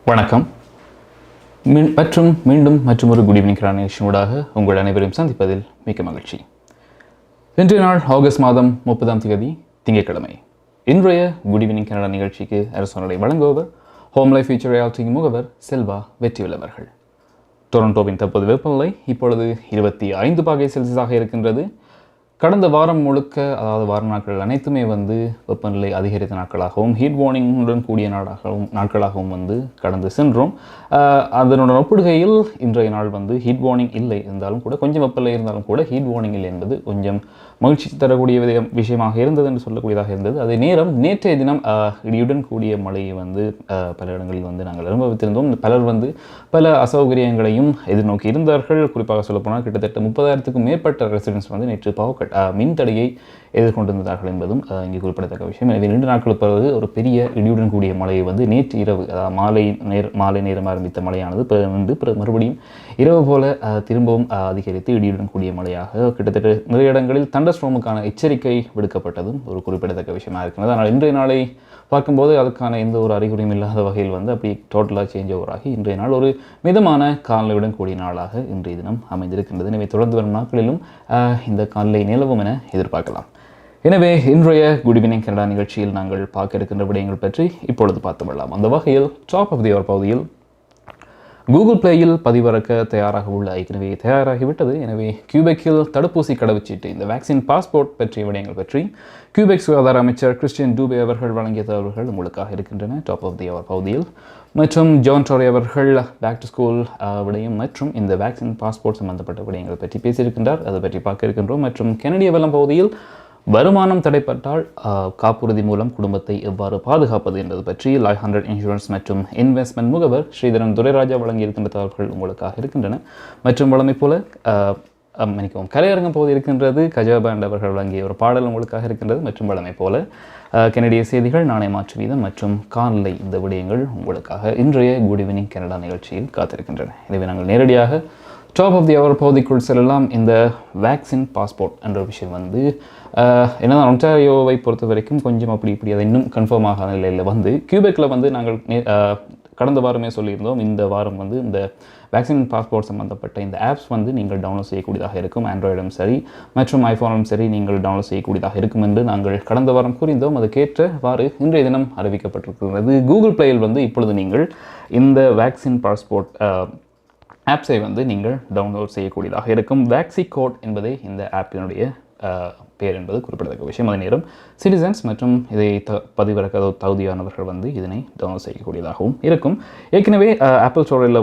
வணக்கம் மற்றும் மீண்டும் ஒரு குட் ஈவினிங் கனடா நிகழ்ச்சியூடாக உங்கள் அனைவரையும் சந்திப்பதில் மிக்க மகிழ்ச்சி. இன்றைய நாள் ஆகஸ்ட் மாதம் 30ஆம் தேதி திங்கட்கிழமை. இன்றைய குட் ஈவினிங் கனடா நிகழ்ச்சிக்கு அரசாணை வழங்குபவர் ஹோம் லைஃப் ஃபியூச்சர் ரியாலிட்டி முகவர் செல்வா வெற்றிவேல் அவர்கள். டொரண்டோவின் தற்போது வெப்பநிலை இப்பொழுது 25 பாகை செல்சியஸாக இருக்கின்றது. கடந்த வாரம் முழுக்க, அதாவது வார நாட்கள் அனைத்துமே வெப்பநிலை அதிகரித்த நாட்களாகவும் ஹீட் வார்னிங்குடன் கூடிய நாட்களாகவும் கடந்து சென்றோம். அதனுடன் ஒப்பிடுகையில் இன்றைய நாள் ஹீட் வார்னிங் இல்லை இருந்தாலும் கூட, கொஞ்சம் வெப்பநிலை இருந்தாலும் கூட ஹீட் வார்னிங் இல்லை என்பது கொஞ்சம் மகிழ்ச்சி தரக்கூடிய விஷயமாக இருந்தது என்று சொல்லக்கூடியதாக இருந்தது. அதே நேரம் நேற்றைய தினம் இடியுடன் கூடிய மழையை பல இடங்களில் நாங்கள் அனுபவித்திருந்தோம். பலர் பல அசௌகரியங்களையும் எதிர்நோக்கி இருந்தார்கள். குறிப்பாக சொல்லப்போனால் கிட்டத்தட்ட 30,000க்கும் மேற்பட்ட ரெசிடென்ட்ஸ் நேற்று மின் தடையை எதிர்கொண்டிருந்தார்கள் என்பதும் இங்கே குறிப்பிடத்தக்க விஷயம். எனவே 2 நாட்களுக்கு பிறகு ஒரு பெரிய இடியுடன் கூடிய மழையை நேற்று இரவு, அதாவது மாலை நேரம் ஆரம்பித்த மழையானது மறுபடியும் இரவு போல திரும்பவும் அதிகரித்து இடியுடன் கூடிய மழையாக கிட்டத்தட்ட நிறைய இடங்களில் தண்டர்ஸ்டோமுக்கான எச்சரிக்கை விடுக்கப்பட்டதும் ஒரு குறிப்பிடத்தக்க விஷயமாக இருக்கிறது. ஆனால் இன்றைய நாளை பார்க்கும்போது அதுக்கான எந்த ஒரு அறிகுறியும் இல்லாத வகையில் அப்படி டோட்டலாக சேஞ்ச் ஓவர் ஆகி இன்றைய நாள் ஒரு மிதமான காலநிலையுடன் கூடிய நாளாக இன்றைய தினம் அமைந்திருக்கின்றது. எனவே தொடர்ந்து வரும் நாட்களிலும் இந்த காலநிலை நிலவும் என எதிர்பார்க்கலாம். எனவே இன்றைய குட் ஈவினிங் கனடா நிகழ்ச்சியில் நாங்கள் பார்க்க இருக்கின்ற விடயங்கள் பற்றி இப்பொழுது பார்த்து விடலாம். அந்த வகையில் டாப் ஆஃப் தி அவர் பகுதியில் கூகுள் பிளேயில் பதிவிறக்க ஏற்கனவே தயாராகிவிட்டது. எனவே கியூபெக்கில் தடுப்பூசி கடவுச்சீட்டு, இந்த வேக்சின் பாஸ்போர்ட் பற்றிய விடயங்கள் பற்றி கியூபெக் சுகாதார அமைச்சர் டூபே அவர்கள் வழங்கிய தகவல்கள் உங்களுக்காக இருக்கின்றன டாப் ஆஃப் தி அவர் பகுதியில். மற்றும் ஜான் டோரி அவர்கள் பேக் டு ஸ்கூல் விடயம் மற்றும் இந்த வேக்சின் பாஸ்போர்ட் சம்பந்தப்பட்ட விடயங்கள் பற்றி பேசியிருக்கின்றார். அதை பற்றி பார்க்க இருக்கின்றோம். மற்றும் கனடிய வெள்ளம் பகுதியில் வருமானம் தடைப்பட்டால் காப்புறுதி மூலம் குடும்பத்தை எவ்வாறு பாதுகாப்பது என்பது பற்றி 100 இன்சூரன்ஸ் மற்றும் இன்வெஸ்ட்மெண்ட் முகவர் ஸ்ரீதரன் துரைராஜா வழங்கியிருக்கின்ற தகவல்கள் உங்களுக்காக இருக்கின்றன. மற்றும் வழமை போல கலையரங்கம் பகுதி இருக்கின்றது. கஜா பேண்ட் அவர்கள் வழங்கிய ஒரு பாடல் உங்களுக்காக இருக்கின்றது. மற்றும் வழமை போல கனடிய செய்திகள், நாணய மாற்று வீதம் மற்றும் காணொலி, இந்த விடயங்கள் உங்களுக்காக இன்றைய குட் ஈவினிங் கனடா நிகழ்ச்சியில் காத்திருக்கின்றன. எனவே நாங்கள் நேரடியாக டாப் ஆஃப் தி அவர் பகுதிக்குள் செல்லலாம். இந்த வேக்சின் பாஸ்போர்ட் என்ற விஷயம் என்னதான் ஒன்டாரியோவை பொறுத்த வரைக்கும் கொஞ்சம் அப்படி அதை இன்னும் கன்ஃபார்ம் ஆகாத நிலையில் கியூபெக்கில் நாங்கள் கடந்த வாரமே சொல்லியிருந்தோம். இந்த வாரம் இந்த வேக்சின் பாஸ்போர்ட் சம்மந்தப்பட்ட இந்த ஆப்ஸ் நீங்கள் டவுன்லோட் செய்யக்கூடியதாக இருக்கும். ஆண்ட்ராய்டும் சரி மற்றும் ஐஃபோனும் சரி நீங்கள் டவுன்லோட் செய்யக்கூடியதாக இருக்கும் என்று நாங்கள் கடந்த வாரம் கூறியிருந்தோம். அதுக்கேற்றவாறு இன்றைய தினம் அறிவிக்கப்பட்டிருக்கிறது. கூகுள் பிளேயில் இப்பொழுது நீங்கள் இந்த வேக்சின் பாஸ்போர்ட் ஆப்ஸை நீங்கள் டவுன்லோட் செய்யக்கூடியதாக இருக்கும். வேக்சி கோட் என்பதே இந்த ஆப்பினுடைய பேர் என்பது குறிப்பிடத்தக்க விஷயம். அதே நேரம் சிட்டிசன்ஸ் மற்றும் இதை பதிவிறக்க தகுதியானவர்கள் இதனை டவுன்லோட் செய்யக்கூடியதாகவும் இருக்கும். ஏற்கனவே ஆப்பிள் ஸ்டோரில்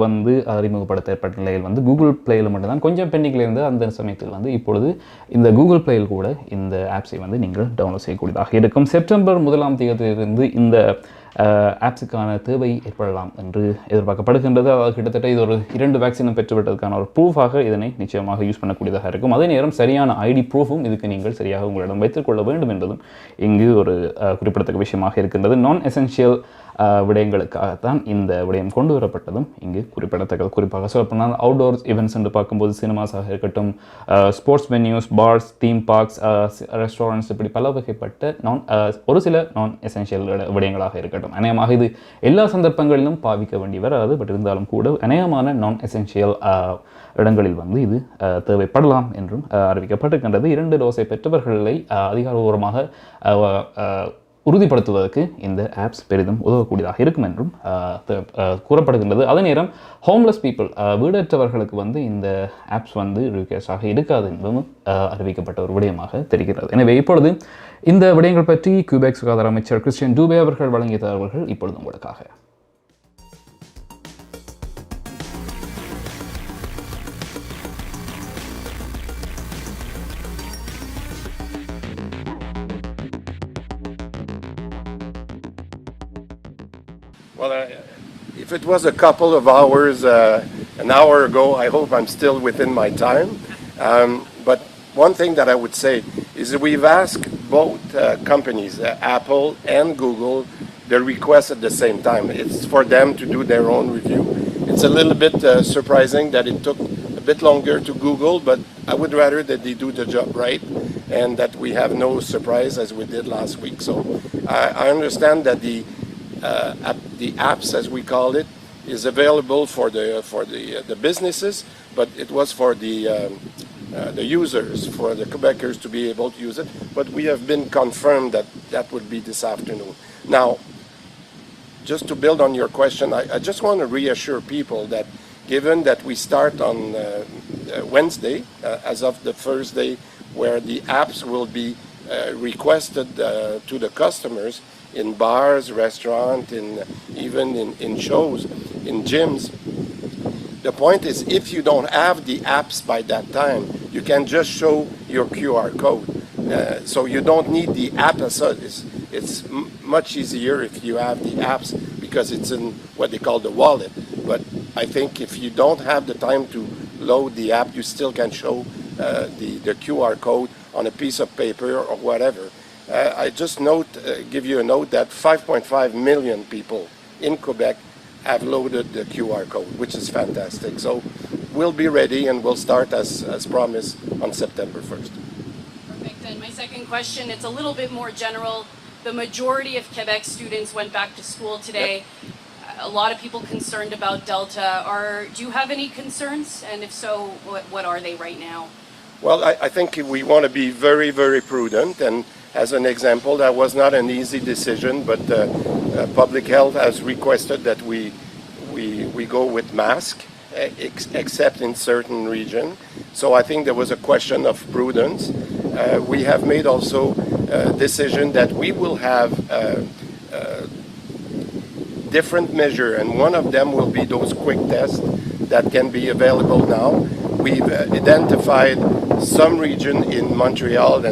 அறிமுகப்படுத்தப்பட்ட நிலையில் கூகுள் பிளேயில் மட்டும்தான் கொஞ்சம் பெண்டிங்கில் இருந்து அந்த சமயத்தில் இப்பொழுது இந்த கூகுள் பிளேயில் கூட இந்த ஆப்ஸை நீங்கள் டவுன்லோட் செய்யக்கூடியதாக இருக்கும். செப்டம்பர் 1ஆம் தேதியிலிருந்து இந்த ஆப்ஸுக்கான தேவை ஏற்படலாம் என்று எதிர்பார்க்கப்படுகின்றது. அதாவது கிட்டத்தட்ட இது ஒரு 2 வேக்சினும் பெற்றுவிட்டதுக்கான ஒரு ப்ரூஃபாக இதனை நிச்சயமாக யூஸ் பண்ணக்கூடியதாக இருக்கும். அதே நேரம் சரியான ஐடி ப்ரூஃபும் இதுக்கு நீங்கள் சரியாக உங்களிடம் வைத்துக்கொள்ள வேண்டும் என்பதும் இங்கு ஒரு குறிப்பிடத்தக்க விஷயமாக இருக்கின்றது. நான் எசென்ஷியல் விடயங்களுக்காகத்தான் இந்த விடயம் கொண்டு வரப்பட்டதும் இங்கு குறிப்பிடத்தக்கது. குறிப்பாக சொல்லப்போனால் அவுட்டோர் ஈவெண்ட்ஸ் என்று பார்க்கும்போது சினிமாஸாக இருக்கட்டும், sports venues, bars, theme parks, restaurants, இப்படி பல வகைப்பட்ட ஒரு சில நான் எசென்ஷியல் விடயங்களாக இருக்கட்டும். அநேகமாக இது எல்லா சந்தர்ப்பங்களிலும் பாவிக்க வேண்டி வராது. பட் இருந்தாலும் கூட அநேகமான நான் எசென்ஷியல் இடங்களில் இது தேவைப்படலாம் என்றும் அறிவிக்கப்பட்டிருக்கின்றது. 2 டோஸை பெற்றவர்களை அதிகாரபூர்வமாக உறுதிப்படுத்துவதற்கு இந்த ஆப்ஸ் பெரிதும் உதவக்கூடியதாக இருக்கும் என்றும் கூறப்படுகின்றது. அதே நேரம் ஹோம்லெஸ் பீப்புள், வீடற்றவர்களுக்கு இந்த ஆப்ஸ் ரிக்வெஸ்டாக இருக்காது என்பதும் அறிவிக்கப்பட்ட ஒரு விடயமாக தெரிகிறது. எனவே இப்பொழுது இந்த விடயங்கள் பற்றி கியூபெக் சுகாதார அமைச்சர் டூபே அவர்கள் வழங்கிய தகவல்கள் இப்பொழுது உங்களுக்காக. Well, if it was a couple of hours, an hour ago, I hope I'm still within my time. But one thing that I would say is that we've asked both companies, Apple and Google, their requests at the same time. It's for them to do their own review. It's a little bit surprising that it took a bit longer to Google, but I would rather that they do the job right and that we have no surprise as we did last week. So I understand that the apps, as we call it, is available for the businesses, but it was for the users, for the Quebecers to be able to use it. But we have been confirmed that would be this afternoon. Now, just to build on your question, I just want to reassure people that given that we start on Wednesday, as of the first day, where the apps will be requested to the customers in bars, restaurants, even in shows, in gyms. The point is, if you don't have the apps by that time, you can just show your QR code. So you don't need the app as such. It's much easier if you have the apps because it's in what they call the wallet. But I think if you don't have the time to load the app, you still can show the QR code on a piece of paper or whatever. I just give you a note that 5.5 million people in Quebec have loaded the QR code, which is fantastic. So we'll be ready and we'll start as promised on September 1st. Perfect. And my second question, it's a little bit more general. The majority of Quebec students went back to school today. Yep. A lot of people concerned about Delta. Do you have any concerns? And if so, what are they right now? Well, I think we want to be very, very prudent. And as an example, that was not an easy decision, but public health has requested that we go with mask, except in certain region. So I think there was a question of prudence. We have made also a decision that we will have different measure, and one of them will be those quick tests that can be available now. We've identified some region in Montreal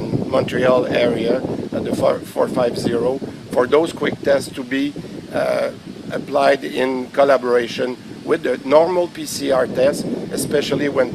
area, the 450, for those quick tests to be applied in collaboration with the normal PCR test, especially when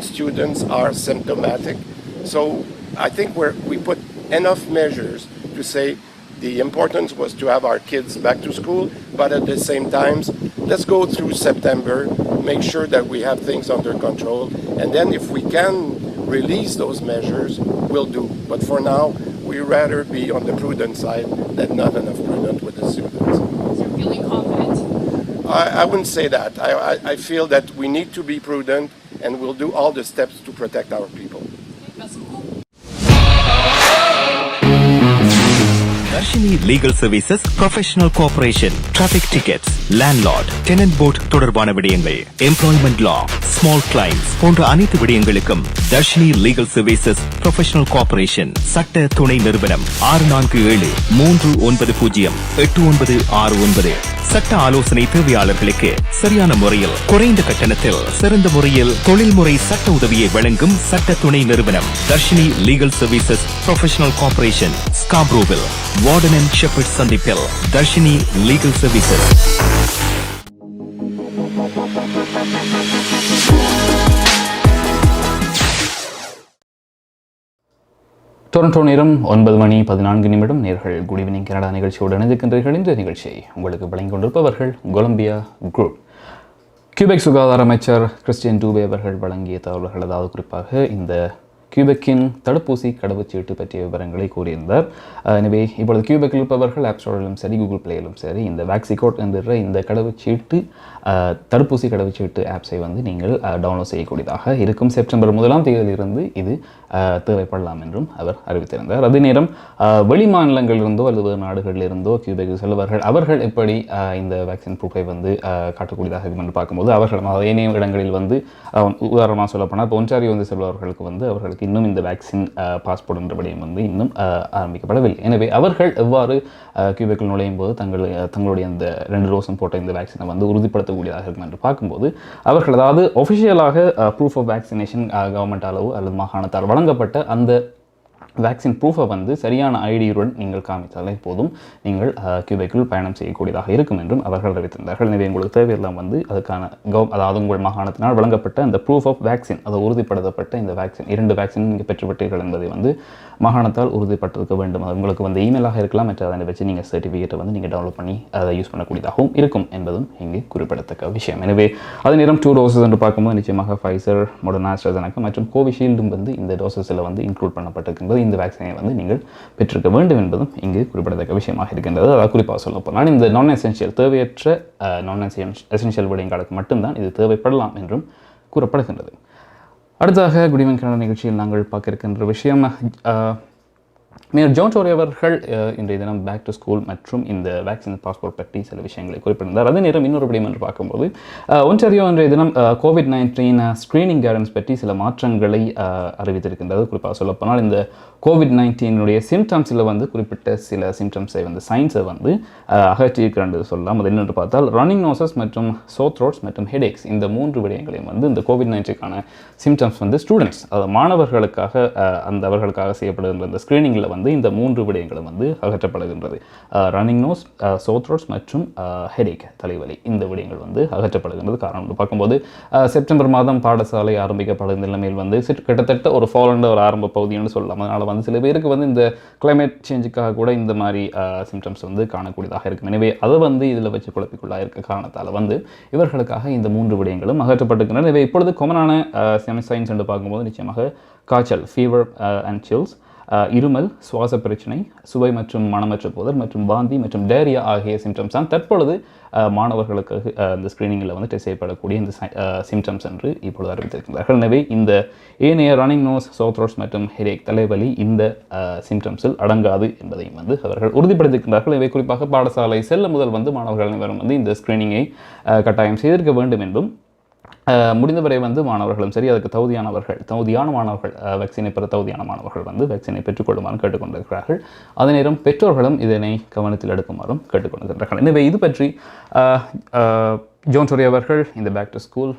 students are symptomatic. So I think we put enough measures to say the importance was to have our kids back to school, but at the same time, let's go through September, make sure that we have things under control, and then if we can release those measures, we'll do. But for now, we'd rather be on the prudent side than not enough prudent with the students. So you're feeling confident? I wouldn't say that. I feel that we need to be prudent, and we'll do all the steps to protect our people. Darshini Legal Services Professional Cooperation, Traffic Tickets, Landlord, Tenant Board தொடர்பான விடயங்கள், Employment Law, Small Claims போன்ற அனைத்து விடயங்களுக்கும் Darshini Legal Services Professional Cooperation சட்ட துணை நிறுவனம் 647-390-8969. சட்ட ஆலோசனை தேவையாளர்களுக்கு சரியான முறையில் குறைந்த கட்டணத்தில் சிறந்த முறையில் தொழில்முறை சட்ட உதவியை வழங்கும் சட்ட துணை நிறுவனம் Darshini Legal Services Professional Cooperation, Scarborough, Warden and Shepherd சந்திப்பில் Darshini Legal Services. டொரண்டோ நேரம் 9:14 நேர்கள் குட் ஈவினிங் கனடா நிகழ்ச்சியோடு இணைந்திருக்கின்றீர்கள். இந்த நிகழ்ச்சியை உங்களுக்கு வழங்கிக் கொண்டிருப்பவர்கள் கொலம்பியா குரூப். கியூபெக் சுகாதார அமைச்சர் கிறிஸ்டியன் டூபே அவர்கள் வழங்கிய தகவல்கள், அதாவது குறிப்பாக இந்த கியூபெக்கின் தடுப்பூசி கடவுச்சீட்டு பற்றிய விவரங்களை கூறியிருந்தார். எனவே இப்பொழுது கியூபெக்கில் இருப்பவர்கள் ஆப் ஸ்டோரிலும் சரி, கூகுள் பிளேயிலும் சரி, இந்த வேக்சிகோட் என்கிற இந்த கடவுச்சீட்டு தடுப்பூசி கடவுச்சீட்டு ஆப்ஸை வந்து நீங்கள் டவுன்லோட் செய்யக்கூடியதாக இருக்கும். செப்டம்பர் 1ஆம் தேதியிலிருந்து இது தேவைப்படலாம் என்றும் அவர் அறிவித்திருந்தார். அதே நேரம் வெளி மாநிலங்களிலிருந்தோ அல்லது வேறு நாடுகளிலிருந்தோ கியூபெக்கு செல்பவர்கள் அவர்கள் எப்படி இந்த வேக்சின் ப்ரூஃபை வந்து காட்டக்கூடியதாக இருக்கும் என்று பார்க்கும்போது அவர்கள் ஏனைய இடங்களில் வந்து உதாரணமாக சொல்லப்போனால் இப்போ ஒன்டாரியோ வந்து செல்பவர்களுக்கு வந்து அவர்களுக்கு இன்னும் இந்த வேக்சின் பாஸ்போர்ட் என்ற விடயம் வந்து இன்னும் ஆரம்பிக்கப்படவில்லை. எனவே அவர்கள் எவ்வாறு கியூபெக்கில் நுழையும் போது தங்களுடைய அந்த 2 டோஸும் போட்ட இந்த வேக்சினை வந்து உறுதிப்படுத்தக்கூடியதாக இருக்கும் என்று பார்க்கும்போது அவர்கள் அதாவது ஒஃபிஷியலாக ப்ரூஃப் ஆஃப் வேக்சினேஷன் கவர்மெண்ட் அளவு அல்லது மாகாணத்தால் வழங்கப்பட்ட அந்த வேக்சின் ப்ரூஃபை வந்து சரியான ஐடியுடன் நீங்கள் காமித்தாலே போதும் நீங்கள் கியூபெக்கில் பயணம் செய்யக்கூடியதாக இருக்கும் என்றும் அவர்கள் அறிவித்திருந்தார்கள். எனவே உங்களுக்கு தேவையெல்லாம் வந்து அதுக்கான அதாவது உங்கள் மாகாணத்தினால் வழங்கப்பட்ட அந்த ப்ரூஃப் ஆஃப் வேக்சின், அது உறுதிப்படுத்தப்பட்ட இந்த வேக்சின் 2 வேக்சின் நீங்கள் பெற்றுவிட்டீர்கள் என்பதை வந்து மாகாணத்தால் உறுதிப்பட்டிருக்க வேண்டும். அது உங்களுக்கு வந்து இமெயிலாக இருக்கலாம், மற்ற அதை வச்சு நீங்கள் சர்டிஃபிகேட்டை வந்து நீங்கள் டவுன்லோட் பண்ணி அதை யூஸ் பண்ணக்கூடியதாகவும் இருக்கும் என்பதும் இங்கே குறிப்பிடத்தக்க விஷயம். எனவே அதே நேரம் 2 டோசஸ் என்று பார்க்கும்போது நிச்சயமாக ஃபைசர், மொடர்னா, AstraZeneca மற்றும் கோவிஷீல்டும் வந்து இந்த டோசஸில் வந்து இன்க்ளூட் பண்ணப்பட்டிருக்கின்றது. இந்த வேக்சினை வந்து நீங்கள் பெற்றிருக்க வேண்டும் என்பதும் இங்கு குறிப்பிடத்தக்க விஷயமாக இருக்கின்றது. அதாவது குறிப்பாக சொல்ல போனால் இந்த நான் எசென்ஷியல் தேவையற்ற நான் எசென்ஷியல் விடயங்களுக்கு மட்டும்தான் இது தேவைப்படலாம் என்றும் கூறப்படுகின்றது. அடுத்ததாக குட் ஈவினிங் கனடா நிகழ்ச்சியில் நாங்கள் பார்க்க இருக்கின்ற விஷயம் மேயர் ஜான் டோரி அவர்கள் இன்றைய தினம் பேக் டு ஸ்கூல் மற்றும் இந்த வேக்சின் பாஸ்போர்ட் பற்றி சில விஷயங்களை குறிப்பிட்டிருந்தார். அதே நேரம் இன்னொரு விடயம் என்று பார்க்கும்போது ஒன்டாரியோ இன்றைய தினம் COVID-19 ஸ்க்ரீனிங் கைடன்ஸ் பற்றி சில மாற்றங்களை அறிவித்திருக்கின்றது. குறிப்பாக சொல்லப்போனால் இந்த COVID-19 சிம்டம்ஸில் வந்து குறிப்பிட்ட சில சிம்டம்ஸை வந்து சயின்ஸை வந்து அகற்றியிருக்கிறது சொல்லலாம். அது என்னென்று பார்த்தால் ரன்னிங் நோசஸ் மற்றும் சோர் த்ரோட்ஸ் மற்றும் ஹெடேக்ஸ் இந்த 3 விடயங்களையும் வந்து இந்த COVID-19க்கான சிம்டம்ஸ் வந்து ஸ்டூடெண்ட்ஸ் அதாவது மாணவர்களுக்காக அவர்களுக்காக செய்யப்படுகின்ற இந்த ஸ்க்ரீனிங்கில் வந்து இந்த 3 விடயங்களும் வந்து அகற்றப்படுகின்றது. ரன்னிங் நோஸ், சோர் த்ரோட்ஸ் மற்றும் ஹெடேக் தலைவலி இந்த விடயங்கள் வந்து அகற்றப்படுகின்றது. காரணம் பார்க்கும்போது செப்டம்பர் மாதம் பாடசாலை ஆரம்பிக்கப்படுகிற நிலைமையில் வந்து கிட்டத்தட்ட ஒரு ஃபாலண்ட ஒரு ஆரம்ப பகுதின்னு சொல்லலாம். அதனால் வந்து சில பேருக்கு வந்து இந்த கிளைமேட் சேஞ்சுக்காக கூட இந்த மாதிரி சிம்டம்ஸ் வந்து காணக்கூடியதாக இருக்கும். எனவே அதை வந்து இதில் வச்சு குழப்பிக்குள்ளாக இருக்க காரணத்தால் வந்து இவர்களுக்காக இந்த 3 விடயங்களும் அகற்றப்பட்டிருக்கின்றன. எனவே இப்பொழுது காமனான சயின்ஸ் என்று பார்க்கும்போது நிச்சயமாக காய்ச்சல், ஃபீவர் அண்ட் சில்ஸ், இருமல், சுவாச பிரச்சனை, சுவை மற்றும் மனமற்ற போதல் மற்றும் வாந்தி மற்றும் டேரியா ஆகிய சிம்டம்ஸ் தான் தற்பொழுது மாணவர்களுக்கு இந்த ஸ்க்ரீனிங்கில் வந்து டெஸ்ட் செய்யப்படக்கூடிய இந்த சிம்டம்ஸ் என்று இப்பொழுது அறிவித்திருக்கிறார்கள். எனவே இந்த ஏனைய ரன்னிங் நோஸ், சோர் த்ரோட்ஸ் மற்றும் ஹெடேக் தலைவலி இந்த சிம்டம்ஸில் அடங்காது என்பதையும் வந்து அவர்கள் உறுதிப்படுத்தியிருக்கிறார்கள். இவை குறிப்பாக பாடசாலை செல்ல முதல் வந்து மாணவர்கள் அனைவரும் வந்து இந்த ஸ்க்ரீனிங்கை கட்டாயம் செய்திருக்க வேண்டும் என்றும் முடிந்தவரை வந்து மாணவர்களும் சரி அதுக்கு தகுதியான மாணவர்கள் வேக்சினை பெற தகுதியான மாணவர்கள் வந்து வேக்சினை பெற்றுக்கொள்ளுமாறு கேட்டுக்கொண்டிருக்கிறார்கள். அதே நேரம் பெற்றோர்களும் இதனை கவனத்தில் எடுக்குமாறும் கேட்டுக்கொண்டிருக்கிறார்கள். எனவே இது பற்றி ஜான் டோரி அவர்கள் இந்த பேக் டு ஸ்கூல்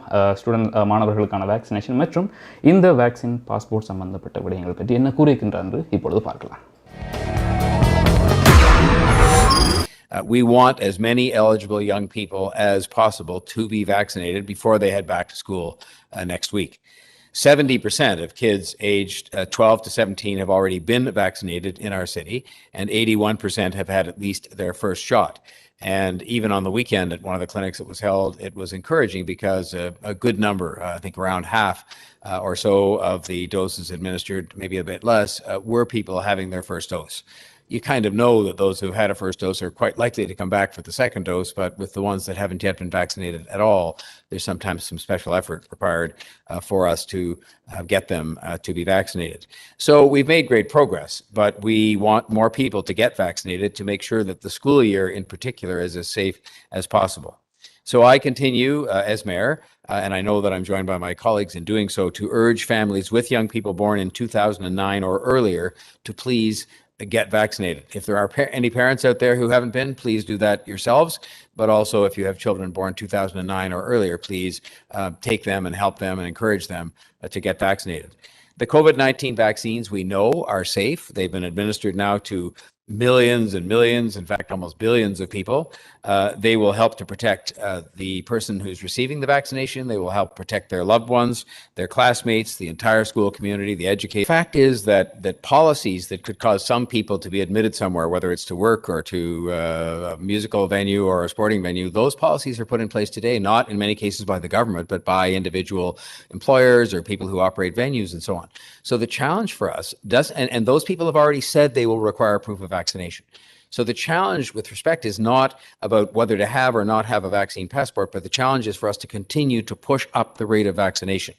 மாணவர்களுக்கான வேக்சினேஷன் மற்றும் இந்த வேக்சின் பாஸ்போர்ட் சம்பந்தப்பட்ட விடயங்கள் பற்றி என்ன கூறியிருக்கின்றார் என்று இப்பொழுது பார்க்கலாம். We want as many eligible young people as possible to be vaccinated before they head back to school next week. 70% of kids aged 12 to 17 have already been vaccinated in our city, and 81% have had at least their first shot. And even on the weekend at one of the clinics that was held, it was encouraging because a good number, I think around half or so of the doses administered, maybe a bit less, were people having their first dose. You kind of know that those who had a first dose are quite likely to come back for the second dose, but with the ones that haven't yet been vaccinated at all, there's sometimes some special effort required for us to get them to be vaccinated. So we've made great progress, but we want more people to get vaccinated to make sure that the school year in particular is as safe as possible. So I continue as mayor, and I know that I'm joined by my colleagues in doing so, to urge families with young people born in 2009 or earlier to please get vaccinated. If there are any parents out there who haven't been, please do that yourselves. But also, if you have children born 2009 or earlier, please take them and help them and encourage them to get vaccinated. The COVID-19 vaccines we know are safe. They've been administered now to millions and millions, in fact, almost billions of people. They will help to protect the person who's receiving the vaccination. They will help protect their loved ones, their classmates, the entire school community, the education. The fact is that policies that could cause some people to be admitted somewhere, whether it's to work or to a musical venue or a sporting venue, those policies are put in place today, not in many cases by the government, but by individual employers or people who operate venues and so on. So the challenge for us and those people have already said they will require proof of vaccination. So the challenge with respect is not about whether to have or not have a vaccine passport, but the challenge is for us to continue to push up the rate of vaccination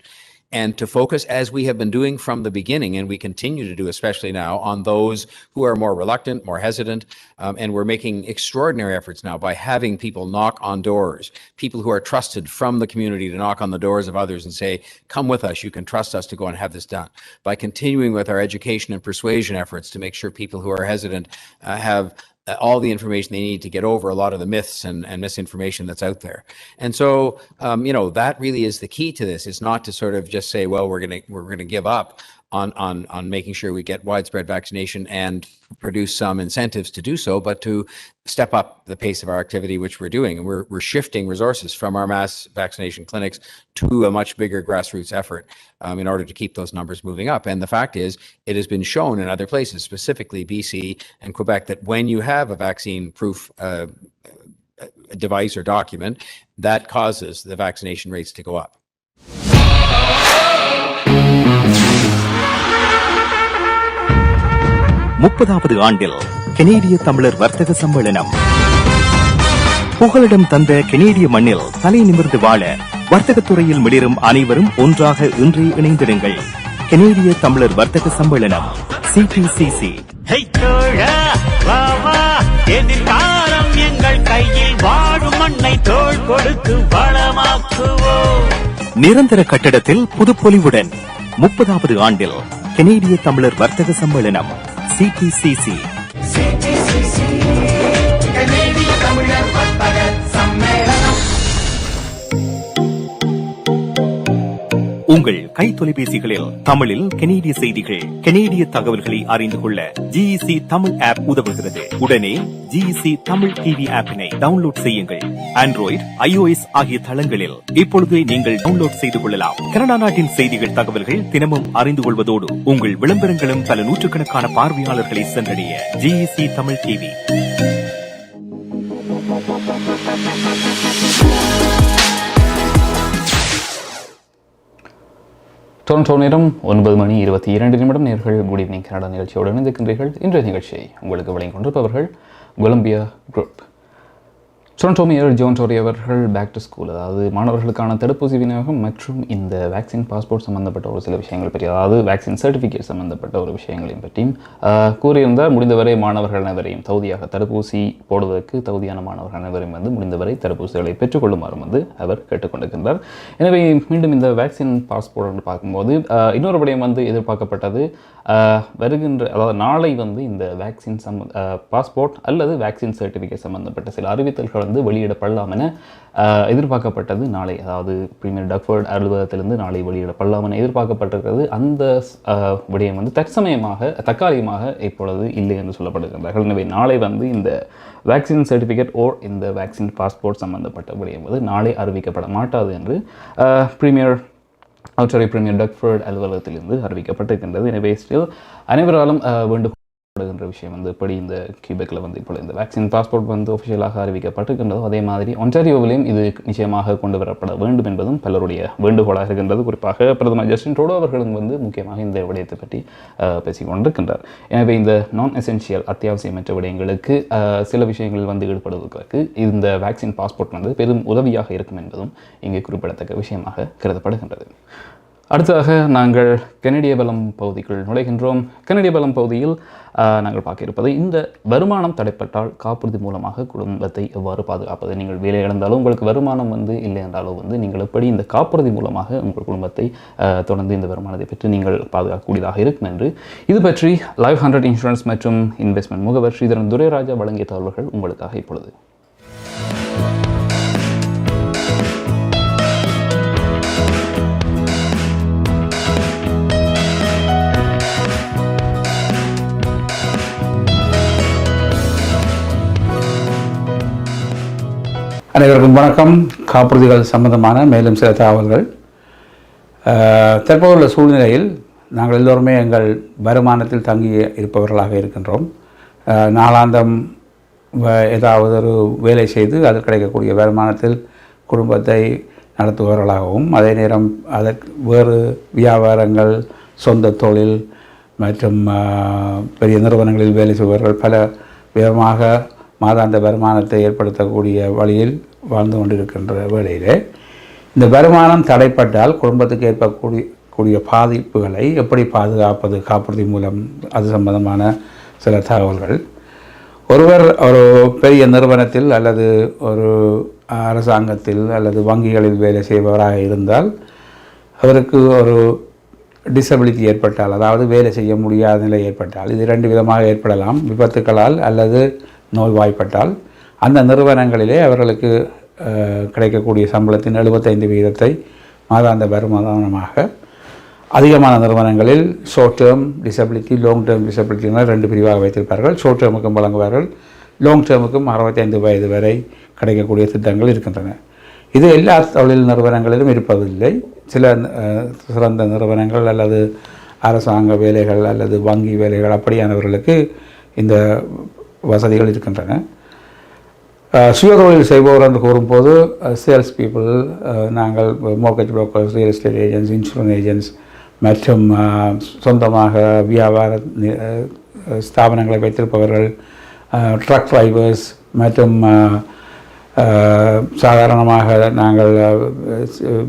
and to focus, as we have been doing from the beginning, and we continue to do, especially now, on those who are more reluctant, more hesitant, and we're making extraordinary efforts now by having people knock on doors, people who are trusted from the community to knock on the doors of others and say, come with us, you can trust us to go and have this done. By continuing with our education and persuasion efforts to make sure people who are hesitant have all the information they need to get over a lot of the myths and misinformation that's out there. And so, that really is the key to this. It's not to sort of just say, well, we're going to give up on making sure we get widespread vaccination and produce some incentives to do so, but to step up the pace of our activity, which we're doing. And we're shifting resources from our mass vaccination clinics to a much bigger grassroots effort in order to keep those numbers moving up. And the fact is, it has been shown in other places, specifically BC and Quebec, that when you have a vaccine proof device or document, that causes the vaccination rates to go up. 30வது ஆண்டில் கனேடிய தமிழர் வர்த்தக சம்மேளனம். புகலிடம் தந்த கனேடிய மண்ணில் தலை நிமிர்ந்து வாழ வர்த்தகத்துறையில் மிளிரும் அனைவரும் ஒன்றாக இன்றே இணைந்திடுங்கள். கனேடிய தமிழர் வர்த்தக சம்மேளனம் CPCC. எதிர்காலம் எங்கள் கையில் வாழும் மண்ணை தோள் கொடுத்து வளமாக்குவோம். நிரந்தர கட்டடத்தில் புதுப்பொலிவுடன் 30வது ஆண்டில் கனேடிய தமிழர் வர்த்தக சம்மேளனம் CPCC. உங்கள் கை தொலைபேசிகளில் தமிழில் கனேடிய செய்திகள், கனேடிய தகவல்களை அறிந்து கொள்ள GEC தமிழ் ஆப் உதவுகிறது. உடனே GEC தமிழ் டிவி ஆப்பினை டவுன்லோட் செய்யுங்கள். ஆண்ட்ராய்டு, iOS ஆகிய தளங்களில் இப்பொழுதே நீங்கள் டவுன்லோட் செய்து கொள்ளலாம். கனடா நாட்டின் செய்திகள், தகவல்கள் தினமும் அறிந்து கொள்வதோடு உங்கள் விளம்பரங்களும் பல நூற்றுக்கணக்கான பார்வையாளர்களை சென்றடைய GEC தமிழ் டிவி. டொரண்டோ நேரம் 9:22 நேர்கள் குட் ஈவினிங் கனடா நிகழ்ச்சியோடு இணைந்திருக்கின்றீர்கள். இன்றைய நிகழ்ச்சியை உங்களுக்கு வழங்கிக் கொண்டிருப்பவர்கள் Columbia group. Toronto mayor John Tory அவர்கள் பேக் டு ஸ்கூல், அதாவது மாணவர்களுக்கான தடுப்பூசி விநியோகம் மற்றும் இந்த வேக்சின் பாஸ்போர்ட் சம்பந்தப்பட்ட ஒரு சில விஷயங்கள் பற்றி, அதாவது வேக்சின் சர்டிஃபிகேட் சம்பந்தப்பட்ட ஒரு விஷயங்களையும் பற்றியும் கூறியிருந்தார். முடிந்தவரை மாணவர்கள் அனைவரையும் தகுதியாக தடுப்பூசி போடுவதற்கு தகுதியான மாணவர்கள் அனைவரையும் முடிந்தவரை தடுப்பூசிகளை பெற்றுக்கொள்ளுமாறும் அவர் கேட்டுக்கொண்டிருக்கின்றார். எனவே மீண்டும் இந்த வேக்சின் பாஸ்போர்ட் பார்க்கும்போது இன்னொரு விடயம் எதிர்பார்க்கப்பட்டது வருகின்ற, அதாவது நாளை இந்த வேக்சின் பாஸ்போர்ட் அல்லது வேக்சின் சர்டிஃபிகேட் சம்பந்தப்பட்ட சில அறிவித்தல்கள் வெளியிடப்படலாம் என எதிர்பார்க்கப்பட்டது. நாளை, அதாவது பிரீமியர் டக்ஃபோர்ட் அலுவலகத்திலிருந்து நாளை வெளியிடப்படலாம் என எதிர்பார்க்கப்பட்டிருக்கிறது. அந்த விடயம் தற்காலிகமாக இப்பொழுது இல்லை என்று சொல்லப்படுகின்றார்கள். எனவே நாளை இந்த வேக்சின் சர்டிஃபிகேட் ஓர் இந்த வேக்சின் பாஸ்போர்ட் சம்பந்தப்பட்ட விடயம் நாளை அறிவிக்கப்பட மாட்டாது என்று பிரீமியர் டக்ஃபோர்ட் அலுவலகத்திலிருந்து அறிவிக்கப்பட்டிருக்கின்றது. எனவே ஸ்டில் அனைவராலும் வேண்டுகோள் விஷயம் எப்படி இந்த கியூபெக்கில் இப்போ இந்த வேக்சின் பாஸ்போர்ட் ஒஃபிஷியலாக அறிவிக்கப்பட்டிருக்கின்றதோ அதே மாதிரி ஒன்டாரியோவிலையும் இது நிச்சயமாக கொண்டு வரப்பட வேண்டும் என்பதும் பலருடைய வேண்டுகோளாக இருக்கின்றது. குறிப்பாக பிரதமர் ஜஸ்டின் ட்ரூடோ அவர்களும் முக்கியமாக இந்த விடயத்தை பற்றி பேசிக் கொண்டிருக்கின்றார். எனவே இந்த நான் எசென்ஷியல் அத்தியாவசியமற்ற விடயங்களுக்கு சில விஷயங்களில் ஈடுபடுவதற்கு இந்த வேக்சின் பாஸ்போர்ட் பெரும் உதவியாக இருக்கும் என்பதும் இங்கே குறிப்பிடத்தக்க விஷயமாக கருதப்படுகின்றது. அடுத்ததாக நாங்கள் கனடிய பலம் பகுதிக்குள் நுழைகின்றோம். கனடிய பலம் பகுதியில் நாங்கள் பார்க்க இருப்பது, இந்த வருமானம் தடைப்பட்டால் காப்புறுதி மூலமாக குடும்பத்தை எவ்வாறு பாதுகாப்பது. நீங்கள் வேலை இழந்தாலும் உங்களுக்கு வருமானம் இல்லை என்றாலும் நீங்கள் எப்படி இந்த காப்புறுதி மூலமாக உங்கள் குடும்பத்தை தொடர்ந்து இந்த வருமானத்தை பெற்று நீங்கள் பாதுகாக்கக்கூடியதாக இருக்கும் என்று இது பற்றி லைவ் 100 இன்சூரன்ஸ் மற்றும் இன்வெஸ்ட்மெண்ட் முகவர் ஸ்ரீதரன் துரைராஜா வழங்கிய தகவல்கள் உங்களுக்காக இப்பொழுது. அனைவருக்கும் வணக்கம். காப்புறுதிகள் சம்பந்தமான மேலும் சில தகவல்கள். தற்போதுள்ள சூழ்நிலையில் நாங்கள் எல்லோருமே எங்கள் வருமானத்தில் தங்கி இருப்பவர்களாக இருக்கின்றோம். நாளாந்தம் ஏதாவது ஒரு வேலை செய்து அதில் கிடைக்கக்கூடிய வருமானத்தில் குடும்பத்தை நடத்துபவர்களாகவும், அதே நேரம் அதற்கு வேறு வியாபாரங்கள், சொந்த தொழில் மற்றும் பெரிய நிறுவனங்களில் வேலை செய்பவர்கள் பல விதமாக மாதாந்த வருமானத்தை ஏற்படுத்தக்கூடிய வழியில் வாழ்ந்து கொண்டிருக்கின்ற வேளையிலே இந்த வருமானம் தடைப்பட்டால் குடும்பத்துக்கு ஏற்படக்கூடிய பாதிப்புகளை எப்படி பாதுகாப்பது காப்புறுதி மூலம், அது சம்பந்தமான சில தகவல்கள். ஒருவர் ஒரு பெரிய நிறுவனத்தில் அல்லது ஒரு அரசாங்கத்தில் அல்லது வங்கிகளில் வேலை செய்பவராக இருந்தால் அவருக்கு ஒரு டிசபிலிட்டி ஏற்பட்டால், அதாவது வேலை செய்ய முடியாத நிலை ஏற்பட்டால், இது 2 விதமாக ஏற்படலாம். விபத்துக்களால் அல்லது நோய்வாய்ப்பட்டால் அந்த நிறுவனங்களிலே அவர்களுக்கு கிடைக்கக்கூடிய சம்பளத்தின் 75% மாதாந்த வருமானமாக, அதிகமான நிறுவனங்களில் short term disability, long term டிசபிலிட்டினால் 2 பிரிவாக வைத்திருப்பார்கள். ஷார்ட் டேர்முக்கும் வழங்குவார்கள், லாங் டேர்முக்கும் 65 வயது வரை கிடைக்கக்கூடிய திட்டங்கள் இருக்கின்றன. இது எல்லா தொழில் நிறுவனங்களிலும் இருப்பதில்லை. சில சிறந்த நிறுவனங்கள் அல்லது அரசாங்க வேலைகள் அல்லது வங்கி வேலைகள் அப்படியானவர்களுக்கு இந்த வசதிகள் இருக்கின்றன. சுயதொழில் செய்பவர் என்று கூறும்போது சேல்ஸ் பீப்புள், நாங்கள் mortgage brokers, real estate agents, insurance agents மற்றும் சொந்தமாக வியாபார ஸ்தாபனங்களை வைத்திருப்பவர்கள், ட்ரக் டிரைவர்ஸ் மற்றும் சாதாரணமாக நாங்கள்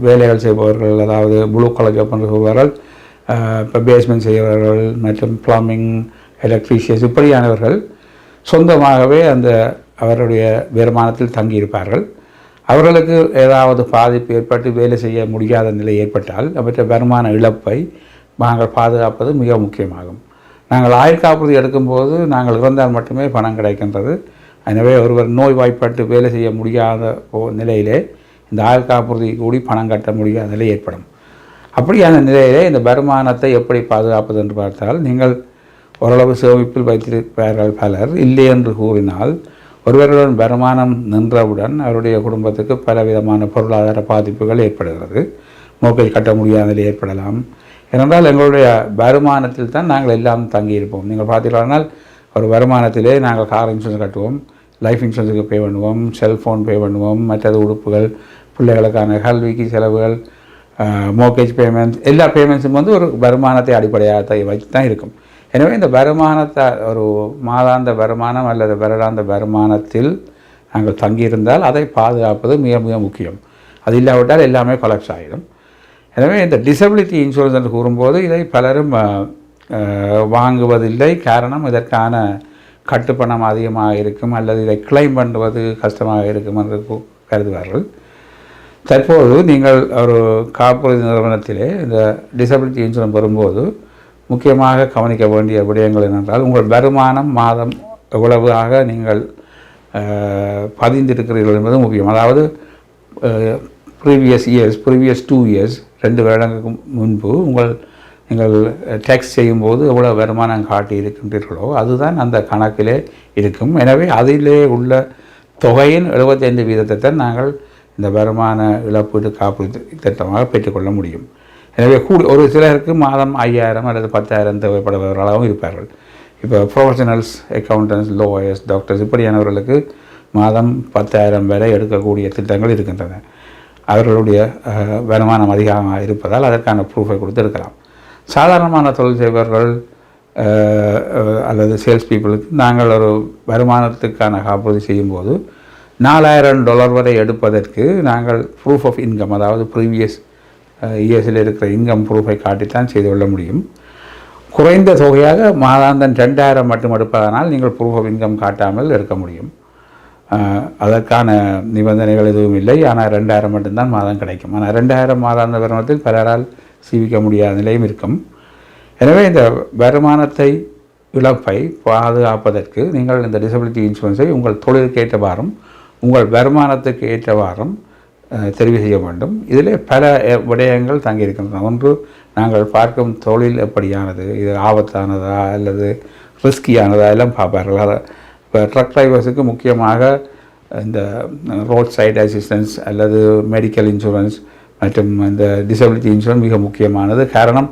வேலைகள் செய்பவர்கள், அதாவது ப்ளூ கலர் ஜாப் என்று சொல்வார்கள், இப்போ பேஸ்மெண்ட் செய்பவர்கள் மற்றும் பிளம்பிங், எலக்ட்ரீஷியன்ஸ் இப்படியானவர்கள் சொந்தமாகவே அந்த அவருடைய வருமானத்தில் தங்கியிருப்பார்கள். அவர்களுக்கு ஏதாவது பாதிப்பு ஏற்பட்டு வேலை செய்ய முடியாத நிலை ஏற்பட்டால் அவற்றை வருமான இழப்பை நாங்கள் பாதுகாப்பது மிக முக்கியமாகும். நாங்கள் ஆயுள் காப்புறுதி எடுக்கும்போது நாங்கள் இறந்தால் மட்டுமே பணம் கிடைக்கின்றது. எனவே ஒருவர் நோய்வாய்ப்பட்டு வேலை செய்ய முடியாத நிலையிலே இந்த ஆயுள் காப்புறுதி கூடி பணம் கட்ட முடியாத நிலை ஏற்படும். அப்படியான நிலையிலே இந்த வருமானத்தை எப்படி பாதுகாப்பது என்று பார்த்தால், நீங்கள் ஓரளவு சேமிப்பில் வைத்திருப்பார்கள் பலர். இல்லை என்று கூறினால் ஒருவருடன் வருமானம் நின்றவுடன் அவருடைய குடும்பத்துக்கு பலவிதமான பொருளாதார பாதிப்புகள் ஏற்படுகிறது. மோக்கேஜ் கட்ட முடியாத நிலை ஏற்படலாம். ஏனென்றால் எங்களுடைய வருமானத்தில் தான் நாங்கள் எல்லாம் தங்கியிருப்போம். நீங்கள் பார்த்தீர்களானால் ஒரு வருமானத்திலே நாங்கள் கார் இன்சூரன்ஸ் கட்டுவோம், லைஃப் இன்சூரன்ஸுக்கு பே பண்ணுவோம், செல்ஃபோன் பே பண்ணுவோம், மற்றது உடுப்புகள், பிள்ளைகளுக்கான கல்விக்கு செலவுகள், மோக்கேஜ் பேமெண்ட்ஸ், எல்லா பேமெண்ட்ஸும் ஒரு வருமானத்தை அடிப்படையாக வைத்து தான் இருக்கும். எனவே இந்த வருமானத்தை ஒரு மாதாந்த வருமானம் அல்லது வருடாந்த வருமானத்தில் நாங்கள் தங்கியிருந்தால் அதை பாதுகாப்பது மிக மிக முக்கியம். அது இல்லாவிட்டால் எல்லாமே கொலாப்ஸ் ஆகிடும். எனவே இந்த டிசபிலிட்டி இன்சூரன்ஸ் என்று கூறும்போது இதை பலரும் வாங்குவதில்லை. காரணம், இதற்கான கட்டுப்பணம் அதிகமாக இருக்கும் அல்லது இதை கிளைம் பண்ணுவது கஷ்டமாக இருக்கும் என்று கருதுவார்கள். தற்போது நீங்கள் ஒரு காப்புறுதி நிறுவனத்திலே இந்த டிசபிலிட்டி இன்சூரன்ஸ் வரும்போது முக்கியமாக கவனிக்க வேண்டிய விடயங்கள் என்னென்றால், உங்கள் வருமானம் மாதம் எவ்வளவாக நீங்கள் பதிந்திருக்கிறீர்கள் என்பது முக்கியம். அதாவது ப்ரீவியஸ் 2 இயர்ஸ் 2 வருடங்களுக்கு முன்பு நீங்கள் டேக்ஸ் செய்யும்போது எவ்வளோ வருமானம் காட்டி இருக்கின்றீர்களோ அதுதான் அந்த கணக்கிலே இருக்கும். எனவே அதிலே உள்ள தொகையின் 75% தான் நாங்கள் இந்த வருமான இழப்பீடு காப்பீடு திட்டமாக பெற்றுக்கொள்ள முடியும். எனவே ஒரு சிலருக்கு மாதம் 5000 அல்லது 10,000 தேவைப்படுபவர்களாகவும் இருப்பார்கள். இப்போ ப்ரொஃபஷனல்ஸ், அக்கௌண்டன்ஸ், லோயர்ஸ், டாக்டர்ஸ் இப்படியானவர்களுக்கு மாதம் 10,000 வரை எடுக்கக்கூடிய திட்டங்கள் இருக்கின்றன. அவர்களுடைய வருமானம் அதிகமாக இருப்பதால் அதற்கான ப்ரூஃபை கொடுத்து இருக்கலாம். சாதாரணமான தொழில் செய்பவர்கள் அல்லது சேல்ஸ் பீப்புளுக்கு நாங்கள் ஒரு வருமானத்துக்கான காப்புறுதி செய்யும்போது $4,000 வரை எடுப்பதற்கு நாங்கள் ப்ரூஃப் ஆஃப் இன்கம், அதாவது ப்ரீவியஸ் இயர்ஸில் இருக்கிற இன்கம் ப்ரூஃபை காட்டித்தான் செய்து கொள்ள முடியும். குறைந்த தொகையாக மாதாந்தம் 2,000 மட்டும் எடுப்பதனால் நீங்கள் ப்ரூஃப் ஆஃப் இன்கம் காட்டாமல் எடுக்க முடியும். அதற்கான நிபந்தனைகள் எதுவும் இல்லை. ஆனால் 2,000 மட்டும்தான் மாதம் கிடைக்கும். ஆனால் 2,000 மாதாந்த வருமானத்தில் பலரால் சீவிக்க முடியாத நிலையும் இருக்கும். எனவே இந்த வருமானத்தை இழப்பை பாதுகாப்பதற்கு நீங்கள் இந்த டிசபிலிட்டி இன்சூரன்ஸை உங்கள் தொழிலுக்கு ஏற்றவாறும் உங்கள் வருமானத்துக்கு ஏற்றவாறும் தெரிவு செய்ய வேண்டும். இதிலே பல விடயங்கள் தங்கியிருக்கின்றன. ஒன்று, நாங்கள் பார்க்கும் தொழில் எப்படியானது, இது ஆபத்தானதா அல்லது ரிஸ்கியானதா எல்லாம் பார்ப்பார்கள். அதை இப்போ ட்ரக் டிரைவர்ஸுக்கு முக்கியமாக இந்த ரோட் சைடு அசிஸ்டன்ஸ் அல்லது மெடிக்கல் இன்சூரன்ஸ் மற்றும் இந்த டிசபிலிட்டி இன்சூரன்ஸ் மிக முக்கியமானது. காரணம்,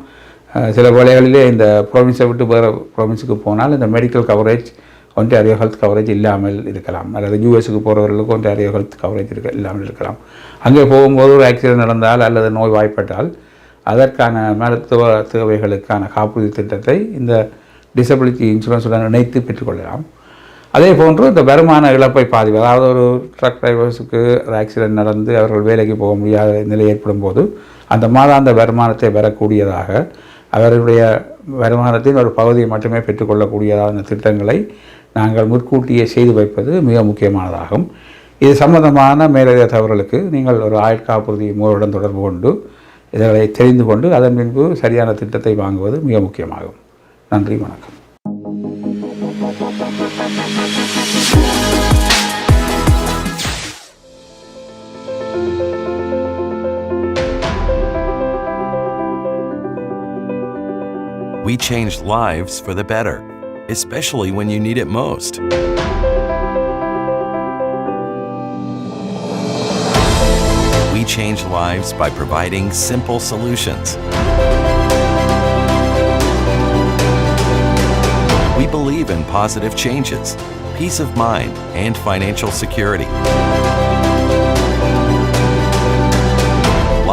சில வேளைகளிலே இந்த ப்ரொவின்ஸை விட்டு வேறு ப்ரொவின்ஸுக்கு போனால் இந்த medical coverage, Ontario health coverage இல்லாமல் இருக்கலாம். அல்லது யூஎஸ்க்கு போகிறவர்களுக்கு ஒன்டாரியோ ஹெல்த் கவரேஜ் இல்லாமல் இருக்கலாம். அங்கே போகும்போது ஒரு ஆக்சிடென்ட் நடந்தால் அல்லது நோய் வாய்ப்பட்டால் அதற்கான மருத்துவ தேவைகளுக்கான காப்புறுதி திட்டத்தை இந்த டிசபிலிட்டி இன்சூரன்ஸுடன் இணைத்து பெற்றுக்கொள்ளலாம். அதே போன்று இந்த வருமான இழப்பை பாதிப்பு, அதாவது ஒரு ட்ரக் டிரைவர்ஸுக்கு ஒரு ஆக்சிடென்ட் நடந்து அவர்கள் வேலைக்கு போக முடியாத நிலை ஏற்படும் போது அந்த மாதாந்த வருமானத்தை பெறக்கூடியதாக அவர்களுடைய வருமானத்தின் ஒரு பகுதியை மட்டுமே பெற்றுக்கொள்ளக்கூடியதான திட்டங்களை நாங்கள் முன்கூட்டியே செய்து வைப்பது மிக முக்கியமானதாகும். இது சம்பந்தமான மேலதிக தகவல்களுக்கு நீங்கள் ஒரு ஆயுள் காப்புறுதி மூலருடன் தொடர்பு கொண்டு இதனை தெரிந்து கொண்டு அதன் பின்பு சரியான திட்டத்தை வாங்குவது மிக முக்கியமாகும். நன்றி, வணக்கம். We changed lives for the better, especially when you need it most. We change lives by providing simple solutions. We believe in positive changes, peace of mind, and financial security.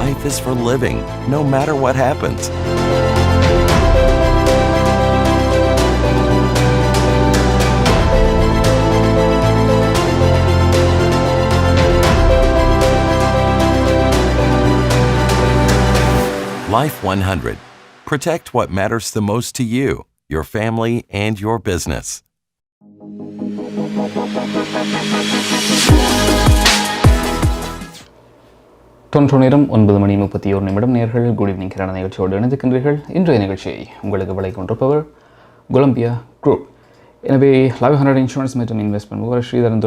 Life is for living, no matter what happens. Life 100. Protect what matters the most to you, your family, and your business. நேரம் 9:31 நேர்கள் good evening கிரான நிகழ்ச்சியோடு இணைந்திருக்கின்றீர்கள். இன்றைய நிகழ்ச்சியை உங்களுக்கு வழங்கிக் கொண்டிருப்பவர் Colombia group. எனவே லைவ் 100 இன்சூரன்ஸ் மற்றும் இன்வெஸ்ட்மெண்ட் முகவர் ஸ்ரீதரன்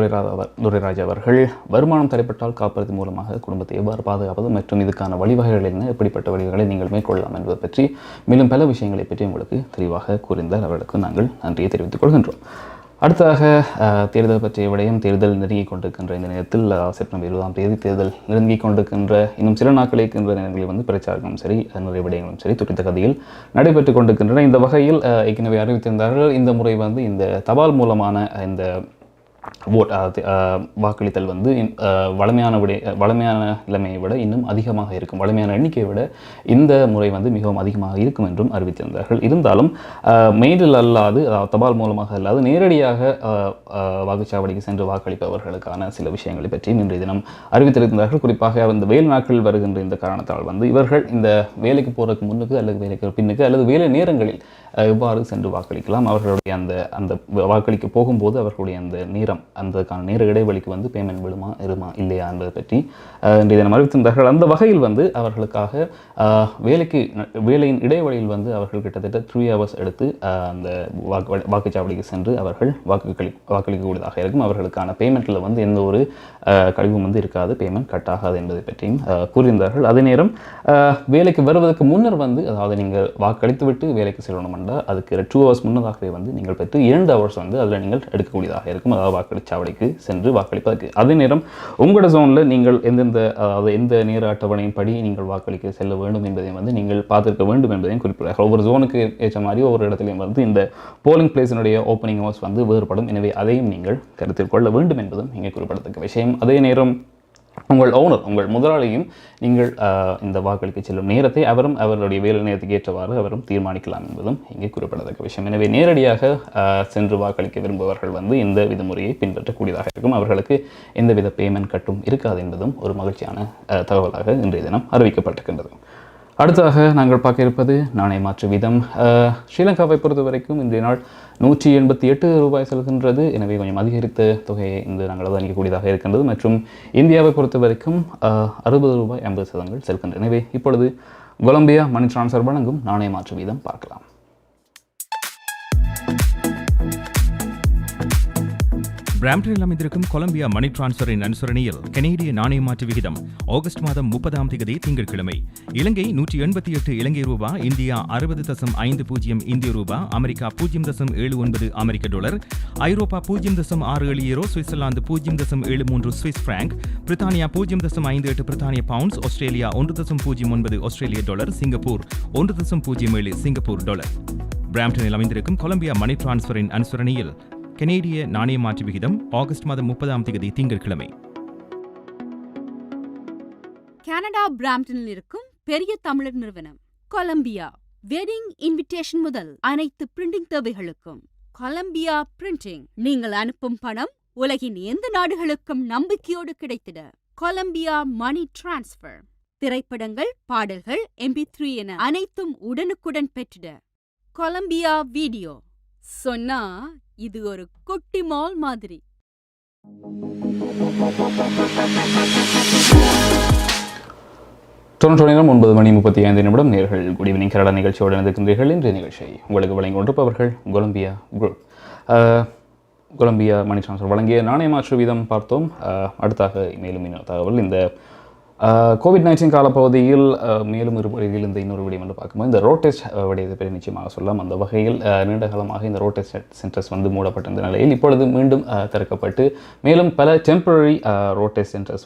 துரைராஜ் அவர்கள் வருமானம் தடைப்பட்டால் காப்பீடு மூலமாக குடும்பத்தை எவ்வாறு பாதுகாப்பது மற்றும் இதுக்கான வழிவகைகள் என்ன, எப்படிப்பட்ட வழிவகைகளை நீங்கள் மேற்கொள்ளலாம் என்பது பற்றி மேலும் பல விஷயங்களை பற்றி உங்களுக்கு தெளிவாக கூறிந்தார். அவர்களுக்கு நாங்கள் நன்றியை தெரிவித்துக் கொள்கின்றோம். அடுத்ததாக தேர்தல் பற்றிய விடயம். தேர்தல் நெருங்கிக் கொண்டிருக்கின்ற இந்த நேரத்தில் செப்டம்பர் 20 தேர்தல் நெருங்கிக் கொண்டிருக்கின்ற இன்னும் சில நாட்கள் இருக்கின்ற நேரங்களில் பிரச்சாரங்களும் சரி நிறைய விடயங்களும் சரி துரித கதையில் நடைபெற்றுக் கொண்டிருக்கின்றன. இந்த வகையில் ஏற்கனவே அறிவித்திருந்தார்கள் இந்த முறை இந்த தபால் மூலமான இந்த வாக்களித்தல் வளமையான நிலைமையை விட இன்னும் அதிகமாக இருக்கும், வளமையான எண்ணிக்கையை விட இந்த முறை மிகவும் அதிகமாக இருக்கும் என்றும் அறிவித்திருந்தார்கள். இருந்தாலும் மெயிலில் அல்லாது தபால் மூலமாக அல்லாது நேரடியாக வாக்குச்சாவடிக்கு சென்று வாக்களிப்பவர்களுக்கான சில விஷயங்களை பற்றியும் இன்றைய தினம் அறிவித்திருந்தார்கள். குறிப்பாக இந்த வேலை நாட்கள் வருகின்ற இந்த காரணத்தால் இவர்கள் இந்த வேலைக்கு போகிறதுக்கு முன்னுக்கு அல்லது வேலைக்கு பின்னுக்கு அல்லது வேலை நேரங்களில் எவ்வாறு சென்று வாக்களிக்கலாம், அவர்களுடைய அந்த வாக்களிக்க போகும்போது அவர்களுடைய அந்த நேரம் அந்தக்கான நேர இடைவெளிக்கு பேமெண்ட் இருமா இல்லையா என்பதை பற்றி இன்றைய தினம் அறிவித்திருந்தார்கள். அந்த வகையில் அவர்களுக்காக வேலையின் இடைவெளியில் அவர்கள் கிட்டத்தட்ட 3 hours எடுத்து அந்த வாக்குச்சாவடிக்கு சென்று அவர்கள் வாக்களிக்கக்கூடியதாக இருக்கும். அவர்களுக்கான பேமெண்ட்டில் எந்த ஒரு கழிவும் இருக்காது, பேமெண்ட் கட் ஆகாது என்பதை பற்றியும் கூறியிருந்தார்கள். அதே நேரம் வேலைக்கு வருவதற்கு முன்னர் அதாவது நீங்கள் வாக்களித்து விட்டு வேலைக்கு செல்லணும் என்றால் அதுக்கு 2 hours முன்னதாகவே நீங்கள் பெற்று 2 hours அதில் நீங்கள் எடுக்கக்கூடியதாக இருக்கும், அதாவது வாக்குச்சாவடிக்கு சென்று வாக்களிப்பதற்கு. அதே நேரம் உங்களோட ஜோனில் நீங்கள் எந்த நேர அட்டவணையின் படி நீங்கள் வாக்களிக்க செல்ல வேண்டும் என்பதையும் நீங்கள் பார்த்திருக்க வேண்டும் என்பதையும் குறிப்பிட்டார்கள். ஒவ்வொரு ஜோனுக்கு ஏற்ற மாதிரி ஒவ்வொரு இடத்துலையும் இந்த போலிங் பிளேஸினுடைய ஓப்பனிங் ஹவர்ஸ் வேறுபடும். எனவே அதையும் நீங்கள் கருத்தில் கொள்ள வேண்டும் என்பதும் இங்கே குறிப்பிடத்தக்க விஷயம். அதே நேரம் உங்கள் முதலாளியும் நீங்கள் இந்த வாக்களிக்க செல்லும் நேரத்தை அவருடைய வேலை நேரத்துக்கு ஏற்றவாறு அவரும் தீர்மானிக்கலாம் என்பதும் இங்கே குறிப்பிடத்தக்க விஷயம். எனவே நேரடியாக சென்று வாக்களிக்க விரும்புபவர்கள் இந்த விதிமுறையை பின்பற்றக்கூடியதாக இருக்கும். அவர்களுக்கு எந்தவித பேமெண்ட் கட்டும் இருக்காது என்பதும் ஒரு மகிழ்ச்சியான தகவலாக இன்றைய தினம் அறிவிக்கப்பட்டிருக்கின்றது. அடுத்ததாக நாங்கள் பார்க்க இருப்பது நாணய மாற்று வீதம். ஸ்ரீலங்காவை பொறுத்த வரைக்கும் இன்றைய நாள் 188 ரூபாய் செல்கின்றது. எனவே கொஞ்சம் அதிகரித்த தொகையை நாங்கள் அவதானிக்கக்கூடியதாக இருக்கின்றது. மற்றும் இந்தியாவை பொறுத்த வரைக்கும் 60 ரூபாய் 50 சதங்கள் செல்கின்றன. எனவே இப்பொழுது கொலம்பியா மணி டிரான்ஸ்ஃபர் வழங்கும் நாணய மாற்று வீதம் பார்க்கலாம். பிராம்டனில் அமைந்திருக்கும் கொலம்பியா மணி டிரான்ஸ்ஃபரின் அனுசரணையில் கனேடிய நாணய மாற்று விகிதம் ஆகஸ்ட் மாதம் 30 திங்கட்கிழமை இலங்கை 188 இலங்கை ரூபா, இந்தியா 60.50 இந்திய ரூபா, அமெரிக்கா 0.79 அமெரிக்க டாலர், ஐரோப்பா 0.67 யூரோ, சுவிட்சர்லாந்து 0.73 சுவிஸ் பிராங்க், பிரித்தானியா 0.58 பிரித்தானிய பவுண்ட்ஸ், ஆஸ்திரேலியா 1.09 ஆஸ்திரேலிய டாலர், சிங்கப்பூர் 1.07 சிங்கப்பூர் டாலர். பிராம்டனில் அமைந்திருக்கும் கொலம்பியா மணி டிரான்ஸ்ஃபரின் அனுசரணையில் கனேடிய நாணய மாற்று விகிதம் ஆகஸ்ட் மாதம் 30 திங்கட்கிழமை. கனடா பிராம்டனில் இருக்கும் பெரிய தமிழர் நிறுவனம் கொலம்பியா. வெட்டிங் இன்விடேஷன் முதல் அனைத்து பிரிண்டிங் தேவைகளுக்கும் கொலம்பியா பிரிண்டிங். நீங்கள் அனுப்பும் பணம் உலகின் எந்த நாடுகளுக்கும் நம்பிக்கையோடு கிடைத்திட கொலம்பியா மணி டிரான்ஸ்ஃபர். திரைப்படங்கள், பாடல்கள், MP3 என அனைத்தும் உடனுக்குடன் பெற்றிட கொலம்பியா வீடியோ. சொன்னா இது ஒரு குட்டி மால் மாதிரி. நேரம் 9:35 நேர்கள் குட் ஈவினிங் கனடா நிகழ்ச்சியோடு இணைந்திருக்கின்றீர்கள். இன்றைய நிகழ்ச்சியை உங்களுக்கு வழங்கி கொண்டிருப்பவர்கள் Columbia group. Columbia money transfer வழங்கிய நாணய மாற்று வீதம் பார்த்தோம். அடுத்தாக மேலும் இன்னொரு தகவல். இந்த COVID-19 காலப்பகுதியில் மேலும் இருபடியில் இந்த இன்னொரு விடயம் என்று பார்க்கும்போது இந்த ரோட் டெஸ்ட் விடயத்தை பற்றி நிச்சயமாக சொல்லலாம். அந்த வகையில் நீண்ட காலமாக இந்த ரோட் டெஸ்ட் சென்டர்ஸ் மூடப்பட்டிருந்த நிலையில் இப்பொழுது மீண்டும் திறக்கப்பட்டு மேலும் பல டெம்பரரி ரோட் டெஸ்ட் சென்டர்ஸ்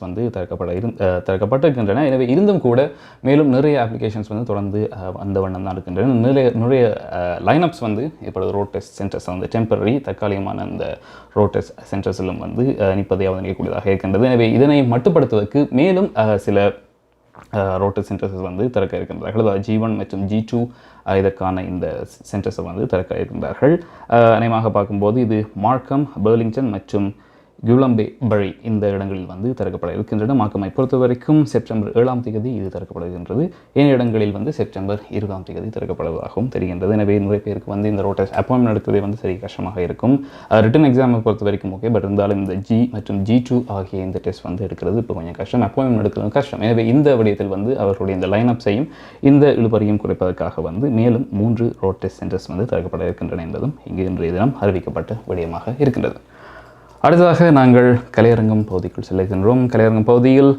திறக்கப்பட்டிருக்கின்றன. எனவே இருந்தும் கூட மேலும் நிறைய அப்ளிகேஷன்ஸ் தொடர்ந்து அந்த வண்ணம் தான் இருக்கின்றன. நிறைய லைனப்ஸ் இப்பொழுது ரோட் டெஸ்ட் சென்டர்ஸ் டெம்பரரி தற்காலிகமான அந்த ரோட் டெஸ்ட் சென்டர்ஸிலும் நிற்பதை அவதானிக்கக்கூடியதாக இருக்கின்றது. எனவே இதனை மட்டுப்படுத்துவதற்கு மேலும் சில ரோட் டெஸ்ட் சென்டர்ஸ் திறக்க இருக்கின்றார்கள். G1 மற்றும் G2 இதற்கான இந்த சென்டர்ஸை திறக்க இருக்கின்றார்கள். அநேகமாக பார்க்கும்போது இது மார்க்கம், பெர்லிங்டன் மற்றும் குலம்பே பழி இந்த இடங்களில் வந்து திறக்கப்பட இருக்கின்றன. மாக்கமை பொறுத்த வரைக்கும் செப்டம்பர் 7ஆம் தேதி இது திறக்கப்படுகின்றது. ஏனைய இடங்களில் வந்து செப்டம்பர் 20ஆம் தேதி திறக்கப்படுவதாகவும் தெரிகின்றது. எனவே நிறைய பேருக்கு வந்து இந்த ரோட் டெஸ்ட் அப்பாயின்மெண்ட் எடுக்கிறதே வந்து சரி கஷ்டமாக இருக்கும். ரிட்டன் எக்ஸாமை பொறுத்த வரைக்கும் ஓகே, பட் இருந்தாலும் இந்த G மற்றும் G2 ஆகிய இந்த டெஸ்ட் வந்து எடுக்கிறது இப்போ கொஞ்சம் கஷ்டம், அப்பாயின்மெண்ட் எடுக்கிறது கஷ்டம். எனவே இந்த விடயத்தில் வந்து அவர்களுடைய இந்த லைனப்ஸையும் இந்த இழுபறியும் குறைப்பதற்காக வந்து மேலும் 3 ரோட் டெஸ்ட் சென்டர்ஸ் வந்து திறக்கப்பட இருக்கின்றன என்பதும் இங்கு இன்றைய தினம் அறிவிக்கப்பட்ட விடயமாக இருக்கின்றது. அடுத்ததாக நாங்கள் கலையரங்கம் பகுதிக்குள் செல்கின்றோம். கலையரங்கம் பகுதியில்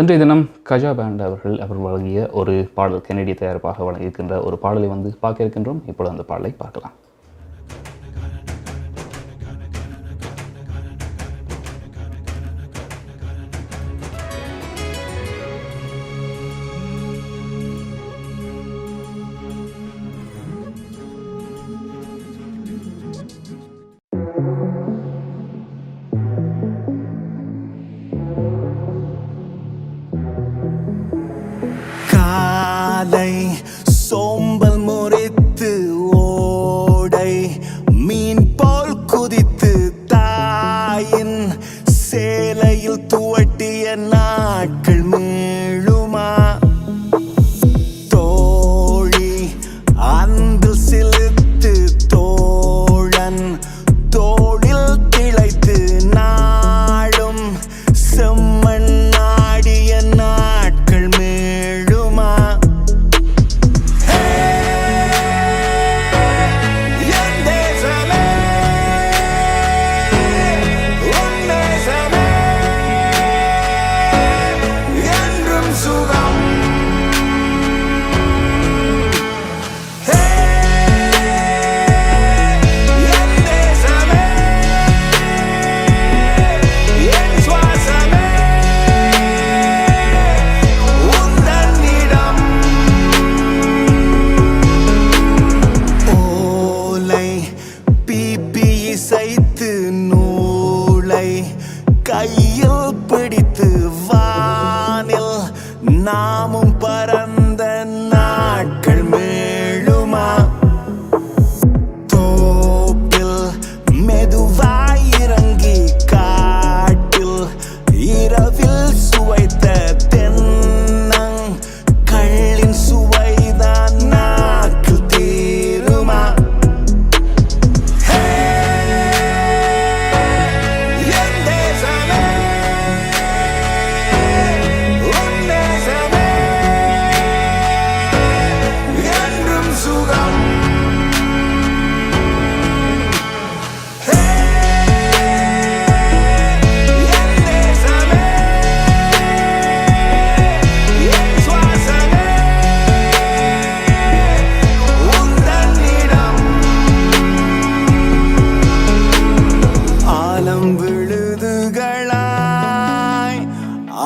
இன்றைய தினம் கஜா பேண்ட் அவர் வழங்கிய ஒரு பாடல், கெனடிய தயாரிப்பாக வழங்கியிருக்கின்ற ஒரு பாடலை வந்து பார்க்க இருக்கின்றோம். இப்பொழுது அந்த பாடலை பார்க்கலாம். காலை சோம்பல் முறித்து ஓடை மீன் போல் குதித்து தாயின் சேலையில் துவட்டிய நாட்கள் மீளுமா? தோழி அந்து சிலித்து தோழன் தோளில் திளைத்து நாடும் செம்மண் நாடிய நாட்கள் மீளுமா? என் தேசமே உன் தேசமே என்றும் சுகம். என் தேசமே என் சுவாசமே உந்தன்னிடம். ஓலை பீப்பி இசைத்து நூலை கையில் பிடித்து வானில் நாமும் பறந்த நாட்கள் மேலுமா? தோப்பில் மெதுவாயிறங்கி காட்டில் இரவில் சுவைத்த தென்னங் கள்ளின் சுவைதான் நாக்கில் தீருமா? என் தேசமே உன் தேசமே என்றும் சுகம். என் தேசமே என் சுவாசமே உந்தன்னிடம். ஆலம் விழுதுகளாய்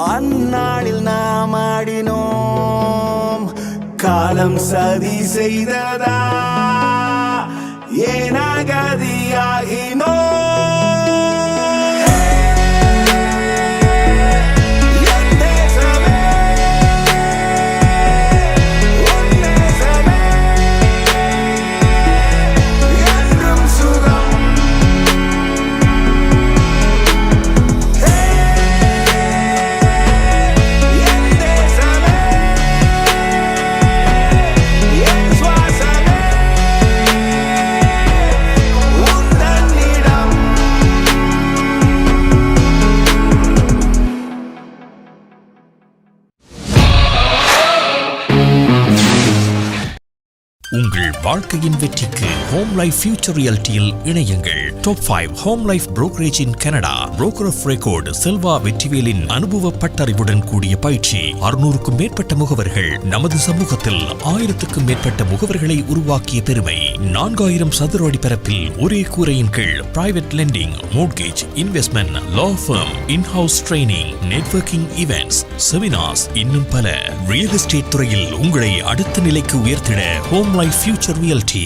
அந்நாளில் நாம் ஆடினோம். காலம் சதி செய்ததா ஏனாகதியாகினோம். என் தேசமே உன் தேசமே என்றும் சுகம். என் தேசமே என் சுவாசமே உந்தன்னிடம். உங்கள் வாழ்க்கையின் வெற்றிக்கு ஹோம் லைஃப் ஃபியூச்சர் ரியாலிட்டியில் இணையுங்கள். Top 5 home life brokerage in Canada. Broker of record Selva வெற்றிவேலின் அனுபவ பட்டறிவுடன் கூடிய பயிற்சி. 600க்கும் மேற்பட்ட முகவர்கள் நமது சமூகத்தில் 1000க்கும் மேற்பட்ட முகவர்களை உருவாக்கிய பெருமை. 4000 சதுர அடி பரப்பில் ஒரே கூரையின் கீழ் private lending, mortgage, investment, law firm, in house training, networking events, seminars, இன்னும் பல. ரியல் எஸ்டேட் துறையில் உங்களை அடுத்த நிலைக்கு உயர்த்திட home life future reality.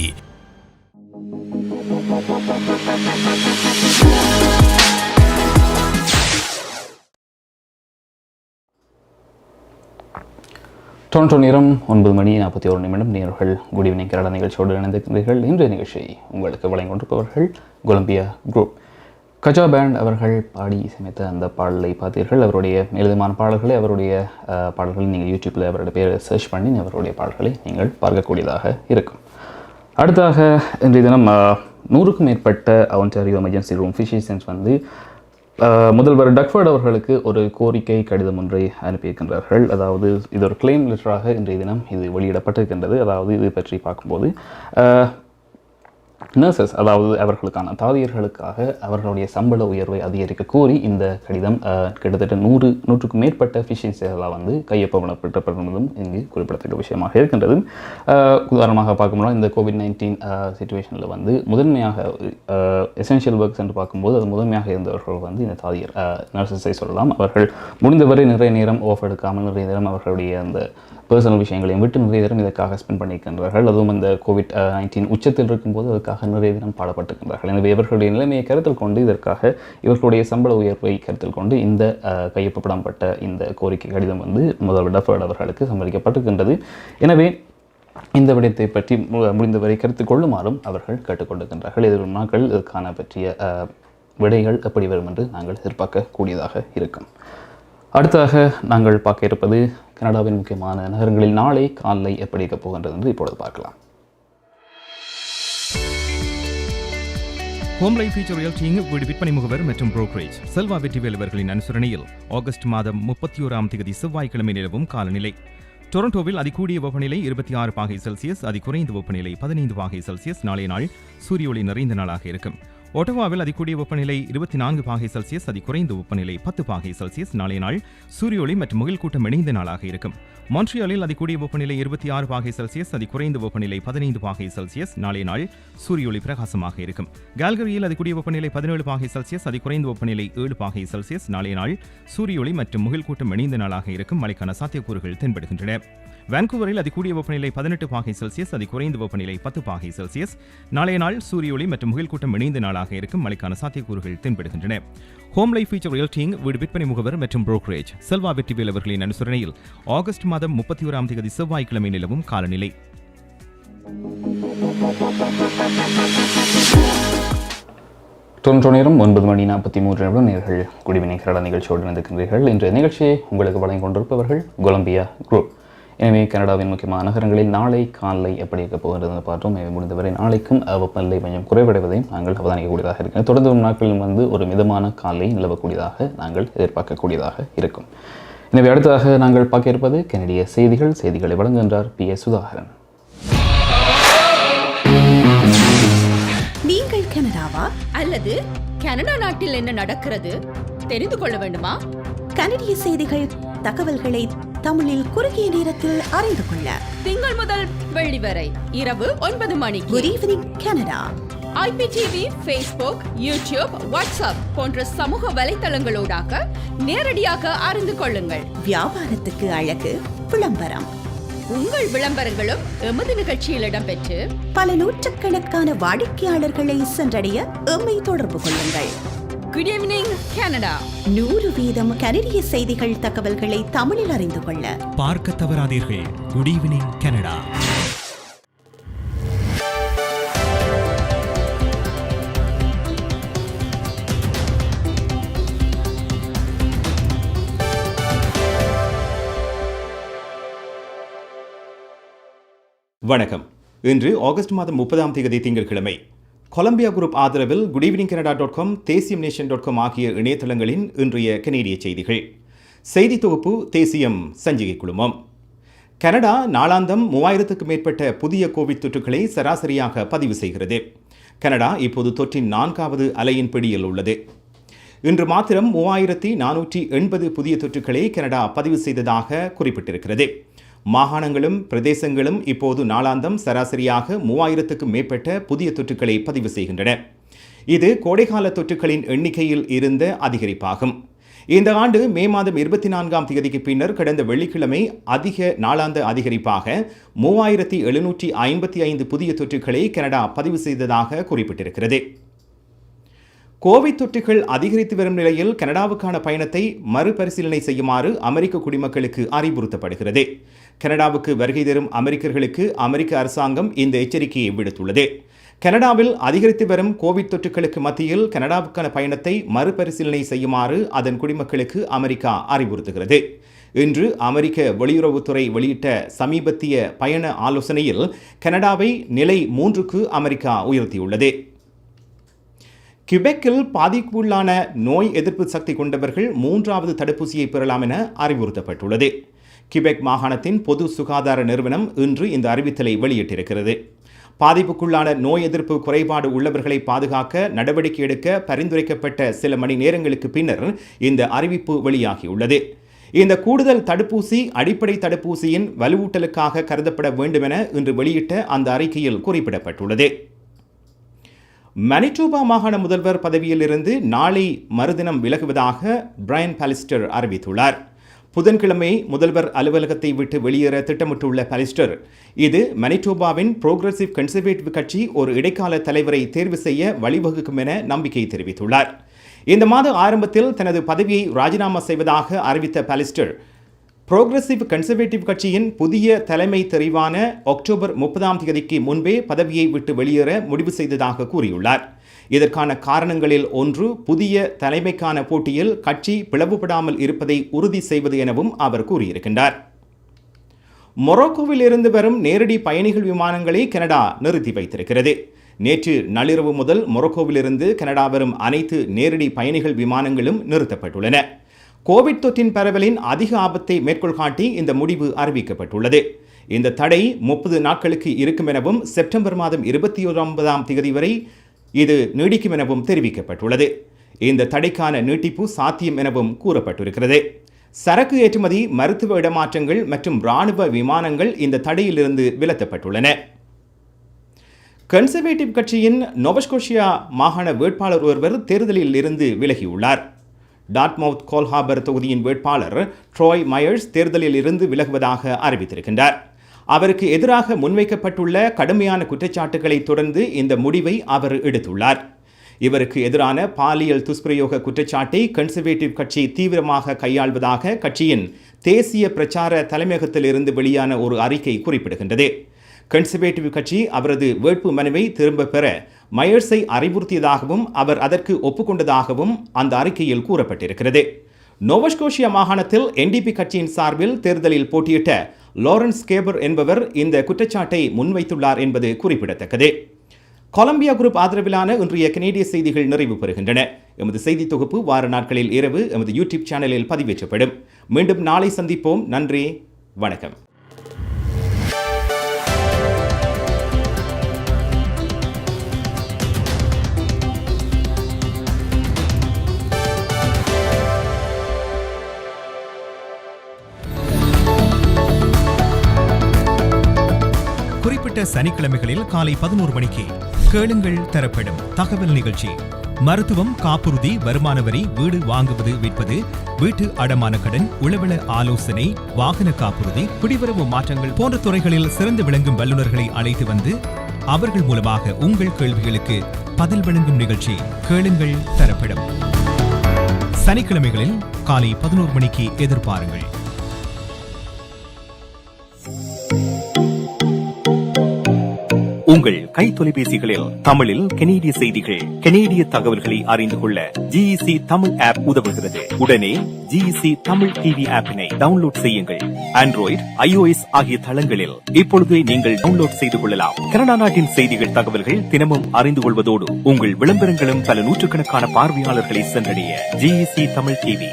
Toronto நேரம் 9:41 நேயர்கள் குட் ஈவினிங் கனடா நிகழ்ச்சியோடு இணைந்திருக்கிறீர்கள். இன்றைய நிகழ்ச்சியை உங்களுக்கு வழங்கிக் கொண்டிருப்பவர்கள் கொலம்பியா குரூப். கஜா பேண்ட் அவர்கள் பாடி இசையமைத்த அந்த பாடலை பார்த்தீர்கள். அவருடைய எழுதமான பாடல்களை, அவருடைய பாடல்களை நீங்கள் யூடியூப்பில் அவருடைய பேரை சர்ச் பண்ணி அவருடைய பாடல்களை நீங்கள் பார்க்கக்கூடியதாக இருக்கும். அடுத்ததாக இன்றைய தினம் 100க்கும் மேற்பட்ட ஒன்டாரியோ எமர்ஜென்சி ரூம் ஃபிசிஷியன்ஸ் வந்து முதல்வர் டக்ஃபோர்ட் அவர்களுக்கு ஒரு கோரிக்கை கடிதம் ஒன்றை அனுப்பியிருக்கின்றார்கள். அதாவது இது ஒரு கிளைம் லெட்டராக இன்றைய தினம் இது வெளியிடப்பட்டிருக்கின்றது. அதாவது இது பற்றி பார்க்கும்போது நர்சஸ், அதாவது அவர்களுக்கான தாதியர்களுக்காக அவர்களுடைய சம்பள உயர்வை அதிகரிக்க கோரி இந்த கடிதம் கிட்டத்தட்ட 100க்கும் மேற்பட்ட ஃபிஷியன்ஸிகளாக வந்து கையொப்பமிடப்பட்டிருப்பதும் இங்கு குறிப்பிடத்தக்க விஷயமாக இருக்கின்றது. உதாரணமாக பார்க்கும்போது இந்த கோவிட்-19 சிச்சுவேஷனில் வந்து முதன்மையாக எசென்ஷியல் ஒர்க்ஸ் என்று பார்க்கும்போது அது முதன்மையாக இருந்தவர்கள் வந்து இந்த தாதியர் நர்சஸை சொல்லலாம். அவர்கள் முடிந்தவரை நிறைய நேரம் ஆஃப் எடுக்காமல் நிறைய நேரம் அவர்களுடைய அந்த பர்சனல் விஷயங்களையும் விட்டு நிறைய நேரம் இதற்காக ஸ்பெண்ட் பண்ணியிருக்கின்றார்கள். அதுவும் இந்த கோவிட்-19 உச்சத்தில் இருக்கும்போது அதற்காக நிறைய தினம் பாடப்பட்டிருக்கின்றார்கள். எனவே இவர்களுடைய நிலைமையை கருத்தில் கொண்டு இதற்காக இவர்களுடைய சம்பள உயர்வை கருத்தில் கொண்டு இந்த கையொப்பமிடப்பட்ட இந்த கோரிக்கை கடிதம் வந்து முதல்வர் டக்ஃபோர்ட் அவர்களுக்கு சமர்ப்பிக்கப்பட்டிருக்கின்றது. எனவே இந்த விடயத்தை பற்றி முடிந்தவரை கருத்தில் கொள்ளுமாறும் அவர்கள் கேட்டுக்கொண்டிருக்கின்றார்கள். எதிர்வரும் நாட்கள் இதற்கான பற்றிய விடைகள் எப்படி வரும் என்று நாங்கள் எதிர்பார்க்கக்கூடியதாக இருக்கும். அடுத்ததாக நாங்கள் பார்க்க இருப்பது கனடாவின் முக்கியமான நகரங்களில் நாளை காலை எப்படி இருக்கப் போகின்றது என்று இப்பொழுது பார்க்கலாம். ஹோம் லைஃப் ஃபீச்சர் ரியல்டிங் வீடு விற்பனை முகவர் மற்றும் புரோக்கரேஜ் செல்வா வெற்றிவேல் அவர்களின் அனுசரணையில் ஆகஸ்ட் மாதம் 31ஆம் தேதி செவ்வாய்க்கிழமை நிலவும் காலநிலை. டொரண்டோவில் அதிகூடிய வெப்பநிலை 26 பாகை செல்சியஸ், அதிகுறைந்த வெப்பநிலை 15 பாகை செல்சியஸ். நாளைய நாள் சூரிய ஒளி நிறைந்த நாளாக இருக்கும். ஒட்டவாவில் அதிகூடிய வெப்பநிலை 24 பாகை செல்சியஸ், அதிகுறைந்த வெப்பநிலை 10 பாகை செல்சியஸ். நாளைய நாள் சூரிய ஒளி மற்றும் முகில் கூட்டம் இணைந்த நாளாக இருக்கும். மான்ட்ரியாலில் அதிகூடிய வெப்பநிலை 26 பாகை செல்சியஸ், அதிகுறைந்த வெப்பநிலை 15 பாகை செல்சியஸ். நாளைய நாள் சூரிய ஒளி பிரகாசமாக இருக்கும். கால்கரியில் அதிகூடிய வெப்பநிலை 17 பாகை செல்சியஸ், அதிகுறைந்த வெப்பநிலை 7 பாகை செல்சியஸ். நாளைய நாள் சூரிய ஒளி மற்றும் முகில் கூட்டம் இணைந்த நாளாக இருக்கும். மழைக்கான சாத்தியக்கூறுகள் தென்படுகின்றன. வான்கூவரில் அதிகூடிய வெப்பநிலை 18 பாகை செல்சியஸ், அதிகுறைந்த வெப்பநிலை 10 பாகை செல்சியஸ். நாளைய நாள் சூரிய ஒளி மற்றும் முகில் கூட்டம் இணைந்த நாளாக இருக்கும். மழைக்கான சாத்தியக்கூறுகள் தென்படுகின்றன. ஹோம் லைஃப் ஃபீச்சர் ரியல்டிங் வீடு விற்பனை முகவர் மற்றும் புரோக்கரேஜ் செல்வா வெற்றிவேல் அவர்களின் அனுசரணையில் ஆகஸ்ட் மாதம் 31ஆம் தேதி செவ்வாய்க்கிழமை நிலவும் காலநிலை. டொரண்டோ நேரம் 9:43 நேர்கள் குடிவினை கனடா நிகழ்ச்சியோடு இணைந்திருக்கின்றீர்கள். இன்றைய நிகழ்ச்சியை உங்களுக்கு வழங்கிக் கொண்டிருப்பவர்கள் கொலம்பியா குரூப். எனவே கனடாவின் முக்கியமான நகரங்களில் நாளை காலை எப்படி இருக்க போகிறது பார்த்தோம். முடிந்தவரை நாளைக்கும் வெப்பநிலை கொஞ்சம் குறைவடைவதையும் நாங்கள் அவதானிக்கக்கூடியதாக இருக்கிறது. தொடர்ந்து வரும் நாட்களில் வந்து ஒரு மிதமான காலை நிலவக்கூடியதாக நாங்கள் எதிர்பார்க்கக்கூடியதாக இருக்கும். எனவே அடுத்ததாக நாங்கள் பார்க்க இருப்பது கனடிய செய்திகளை வழங்குகின்றார் Ps.ச. நீங்கள் கனடாவா அல்லது கனடா நாட்டில் என்ன நடக்கிறது தெரிந்து கொள்ள வேண்டுமா? கனடிய செய்திகள், தகவல்களை தமிழில் குறுகிய நேரத்தில் அறிந்து கொள்ள திங்கள் முதல் வெள்ளி வரை இரவு 9 மணிக்கு good evening Canada IPTV, Facebook, YouTube, WhatsApp போன்ற சமூக வலைத்தளங்களோடாக நேரடியாக அறிந்து கொள்ளுங்கள். வியாபாரத்துக்கு அழகு விளம்பரம். உங்கள் விளம்பரங்களும் எமது நிகழ்ச்சியில் இடம்பெற்று பல நூற்றுக்கணக்கான வாடிக்கையாளர்களை சென்றடைய எம்மை தொடர்பு கொள்ளுங்கள். Good evening Canada. 100% கனடிய செய்திகள், தகவல்களை தமிழில் அறிந்து கொள்ள பார்க்க தவறாதீர்கள். Good evening Canada. வணக்கம். இன்று ஆகஸ்ட் மாதம் 30ஆம் தேதி திங்கட்கிழமை. கொலம்பியா குரூப் ஆதரவில் goodevningcanada.com, தேசியம்நேஷன்.com ஆகிய இணையதளங்களின் இன்றைய கனேடிய செய்திகள். செய்தி தொகுப்பு தேசியம் சஞ்சிகை குழுமம். கனடா நாளாந்தம் 3000க்கும் மேற்பட்ட புதிய கோவிட் தொற்றுகளை சராசரியாக பதிவு செய்கிறது. கனடா இப்போது தொற்றின் 4வது அலையின் பிடியில் உள்ளது. இன்று மாத்திரம் 3480 புதிய தொற்றுக்களை கனடா பதிவு செய்ததாக குறிப்பிட்டிருக்கிறது. மாகாணங்களும் பிரதேசங்களும் இப்போது நாளாந்தம் சராசரியாக 3000க்கும் மேற்பட்ட புதிய தொற்றுக்களை பதிவு செய்கின்றன. இது கோடைகால தொற்றுக்களின் எண்ணிக்கையில் இருந்த அதிகரிப்பாகும். இந்த ஆண்டு மே மாதம் 24ஆம் தேதிக்கு பின்னர் கடந்த வெள்ளிக்கிழமை அதிக நாளாந்த அதிகரிப்பாக 3755 புதிய தொற்றுக்களை கனடா பதிவு செய்ததாக குறிப்பிட்டிருக்கிறது. கோவிட் தொற்றுகள் அதிகரித்து வரும் நிலையில் கனடாவுக்கான பயணத்தை மறுபரிசீலனை செய்யுமாறு அமெரிக்க குடிமக்களுக்கு அறிவுறுத்தப்படுகிறது. கனடாவுக்கு வருகை தரும் அமெரிக்கர்களுக்கு அமெரிக்க அரசாங்கம் இந்த எச்சரிக்கையை விடுத்துள்ளது. கனடாவில் அதிகரித்து வரும் கோவிட் தொற்றுகளுக்கு மத்தியில் கனடாவுக்கான பயணத்தை மறுபரிசீலனை செய்யுமாறு அதன் குடிமக்களுக்கு அமெரிக்கா அறிவுறுத்துகிறது. இன்று அமெரிக்க வெளியுறவுத்துறை வெளியிட்ட சமீபத்திய பயண ஆலோசனையில் கனடாவை நிலை 3க்கு அமெரிக்கா உயர்த்தியுள்ளது. கியூபெக்கில் பாதிப்புள்ளான நோய் எதிர்ப்பு சக்தி கொண்டவர்கள் 3வது தடுப்பூசியை பெறலாம் என அறிவுறுத்தப்பட்டுள்ளது. கியூபெக் மாகாணத்தின் பொது சுகாதார நிறுவனம் இன்று இந்த அறிவித்தலை வெளியிட்டிருக்கிறது. பாதிப்புக்குள்ளான நோய் எதிர்ப்பு குறைபாடு உள்ளவர்களை பாதுகாக்க நடவடிக்கை எடுக்க பரிந்துரைக்கப்பட்ட சில மணி நேரங்களுக்கு பின்னர் இந்த அறிவிப்பு வெளியாகியுள்ளது. இந்த கூடுதல் தடுப்பூசி அடிப்படை தடுப்பூசியின் வலுவூட்டலுக்காக கருதப்பட வேண்டும் என இன்று வெளியிட்ட அந்த அறிக்கையில் குறிப்பிடப்பட்டுள்ளது. மனிடோபா மாகாண முதல்வர் பதவியில் இருந்து நாளை மறுதினம் விலகுவதாக பிரையன் பாலிஸ்டர் அறிவித்துள்ளார். புதன்கிழமை முதல்வர் அலுவலகத்தை விட்டு வெளியேற திட்டமிட்டுள்ள பாலிஸ்டர், இது மனிடோபாவின் புரோகிரசிவ் கன்சர்வேட்டிவ் கட்சி ஒரு இடைக்கால தலைவரை தேர்வு செய்ய வழிவகுக்கும் என நம்பிக்கை தெரிவித்துள்ளார். இந்த மாத ஆரம்பத்தில் தனது பதவியை ராஜினாமா செய்வதாக அறிவித்த பாலிஸ்டர், புரோகிரசிவ் கன்சர்வேட்டிவ் கட்சியின் புதிய தலைமை தெரிவான அக்டோபர் 30ஆம் தேதிக்கு முன்பே பதவியை விட்டு வெளியேற முடிவு செய்ததாக கூறியுள்ளார். இதற்கான காரணங்களில் ஒன்று புதிய தலைமைக்கான போட்டியில் கட்சி பிளவுபடாமல் இருப்பதை உறுதி செய்வது எனவும் அவர் கூறியிருக்கின்றார். மொரோக்கோவில் இருந்து வரும் நேரடி பயணிகள் விமானங்களை கனடா நிறுத்தி வைத்திருக்கிறது. நேற்று நள்ளிரவு முதல் மொரோக்கோவிலிருந்து கனடா வரும் அனைத்து நேரடி பயணிகள் விமானங்களும் நிறுத்தப்பட்டுள்ளன. கோவிட் தொற்றின் பரவலின் அதிக ஆபத்தை மேற்கோள் காட்டி இந்த முடிவு அறிவிக்கப்பட்டுள்ளது. இந்த தடை 30 நாட்களுக்கு இருக்கும் எனவும் செப்டம்பர் மாதம் 29ஆம் தேதி வரை இது நீடிக்கும் எனவும் தெரிவிக்கப்பட்டுள்ளது. இந்த தடைக்கான நீட்டிப்பு சாத்தியம் எனவும் கூறப்பட்டிருக்கிறது. சரக்கு ஏற்றுமதி, மருத்துவ இடமாற்றங்கள் மற்றும் இராணுவ விமானங்கள் இந்த தடையிலிருந்து விலக்கப்பட்டுள்ளன. கன்சர்வேட்டிவ் கட்சியின் நோவஸ்கோஷியா மாகாண வேட்பாளர் ஒருவர் தேர்தலில் இருந்து விலகியுள்ளார். டார்ட்மவுத் கோல்ஹாபர் தொகுதியின் வேட்பாளர் ட்ராய் மயர்ஸ் தேர்தலில் இருந்து விலகுவதாக அறிவித்திருக்கின்றார். அவருக்கு எதிராக முன்வைக்கப்பட்டுள்ள கடுமையான குற்றச்சாட்டுகளை தொடர்ந்து இந்த முடிவை அவர் எடுத்துள்ளார். இவருக்கு எதிரான பாலியல் துஷ்பிரயோக குற்றச்சாட்டை கன்சர்வேட்டிவ் கட்சி தீவிரமாக கையாள்வதாக கட்சியின் தேசிய பிரச்சார தலைமையகத்தில் இருந்து வெளியான ஒரு அறிக்கை குறிப்பிடுகின்றது. கன்சர்வேட்டிவ் கட்சி அவரது வேட்பு மனுவை திரும்ப பெற மயர்ஸை அறிவுறுத்தியதாகவும் அவர் அதற்கு ஒப்புக்கொண்டதாகவும் அந்த அறிக்கையில் கூறப்பட்டிருக்கிறது. நோவஸ்கோஷியா மாகாணத்தில் NDP கட்சியின் சார்பில் தேர்தலில் போட்டியிட்ட லாரன்ஸ் கேபர் என்பவர் இந்த குற்றச்சாட்டை முன்வைத்துள்ளார் என்பது குறிப்பிடத்தக்கது. கொலம்பியா குரூப் ஆதரவிலான இன்றைய கனேடிய செய்திகள் நிறைவு பெறுகின்றன. எமது செய்தி தொகுப்பு வார நாட்களில் இரவு எமது யூடியூப் சேனலில் பதிவேற்றப்படும். மீண்டும் நாளை சந்திப்போம். நன்றி, வணக்கம். குறிப்பிட்ட சனிக்கிழமைகளில் காலை 11 மணிக்கு கேளுங்கள் தரப்படும் தகவல் நிகழ்ச்சி. மருத்துவம், காப்புறுதி, வருமான வரி, வீடு வாங்குவது விற்பது, வீட்டு அடமான கடன், உளவள ஆலோசனை, வாகன காப்புறுதி, குடிவரவு மாற்றங்கள் போன்ற துறைகளில் சிறந்து விளங்கும் வல்லுநர்களை அழைத்து வந்து அவர்கள் மூலமாக உங்கள் கேள்விகளுக்கு பதில் வழங்கும் நிகழ்ச்சி கேளுங்கள் தரப்படும். சனிக்கிழமைகளில் காலை 11 மணிக்கு எதிர்பாருங்கள். உங்கள் கை தொலைபேசிகளில் தமிழில் கனேடிய செய்திகள், கனேடிய தகவல்களை அறிந்து கொள்ள GEC தமிழ் ஆப் உதவுகிறது. உடனே GEC தமிழ் டிவி ஆப்பினை டவுன்லோட் செய்யுங்கள். ஆண்ட்ராய்டு, iOS ஆகிய தளங்களில் இப்பொழுதே நீங்கள் டவுன்லோட் செய்து கொள்ளலாம். கனடா நாட்டின் செய்திகள், தகவல்கள் தினமும் அறிந்து கொள்வதோடு உங்கள் விளம்பரங்களும் பல நூற்றுக்கணக்கான பார்வையாளர்களை சென்றடைய GEC தமிழ் டிவி.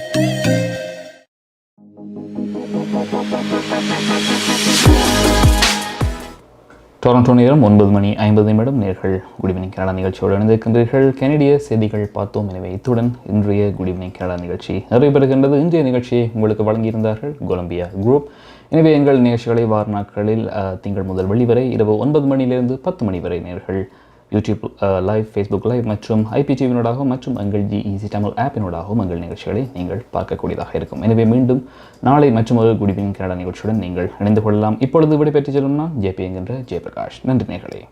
டொரண்டோ நேரம் 9:50 நேர்கள் குட் ஈவினிங் கனடா நிகழ்ச்சியோடு இணைந்திருக்கின்றீர்கள். கனடிய செய்திகள் பார்த்தோம். எனவே இத்துடன் இன்றைய குட் ஈவினிங் கனடா நிகழ்ச்சி நிறைவேறுகின்றது. இன்றைய நிகழ்ச்சியை உங்களுக்கு வழங்கியிருந்தார்கள் கொலம்பியா குரூப். எனவே எங்கள் நிகழ்ச்சிகளை வார நாட்களில் திங்கள் முதல் வெள்ளி வரை இரவு 9 மணியிலிருந்து 10 மணி வரை நேர்கள் யூடியூப் லைவ், ஃபேஸ்புக் லைவ் மற்றும் IPTV-னூடாகவும் மற்றும் எங்கள் GEC தமிழ் ஆப்பினூடாகவும் எங்கள் நிகழ்ச்சிகளை நீங்கள் பார்க்கக்கூடியதாக இருக்கும். எனவே மீண்டும் நாளை மற்றும் ஒரு குட் ஈவினிங் கனடா நிகழ்ச்சியுடன் நீங்கள் இணைந்து கொள்ளலாம். இப்பொழுது விடைபெற்று செல்லும் நான் JP என்கின்ற ஜெயபிரகாஷ். நன்றி நேர்களே.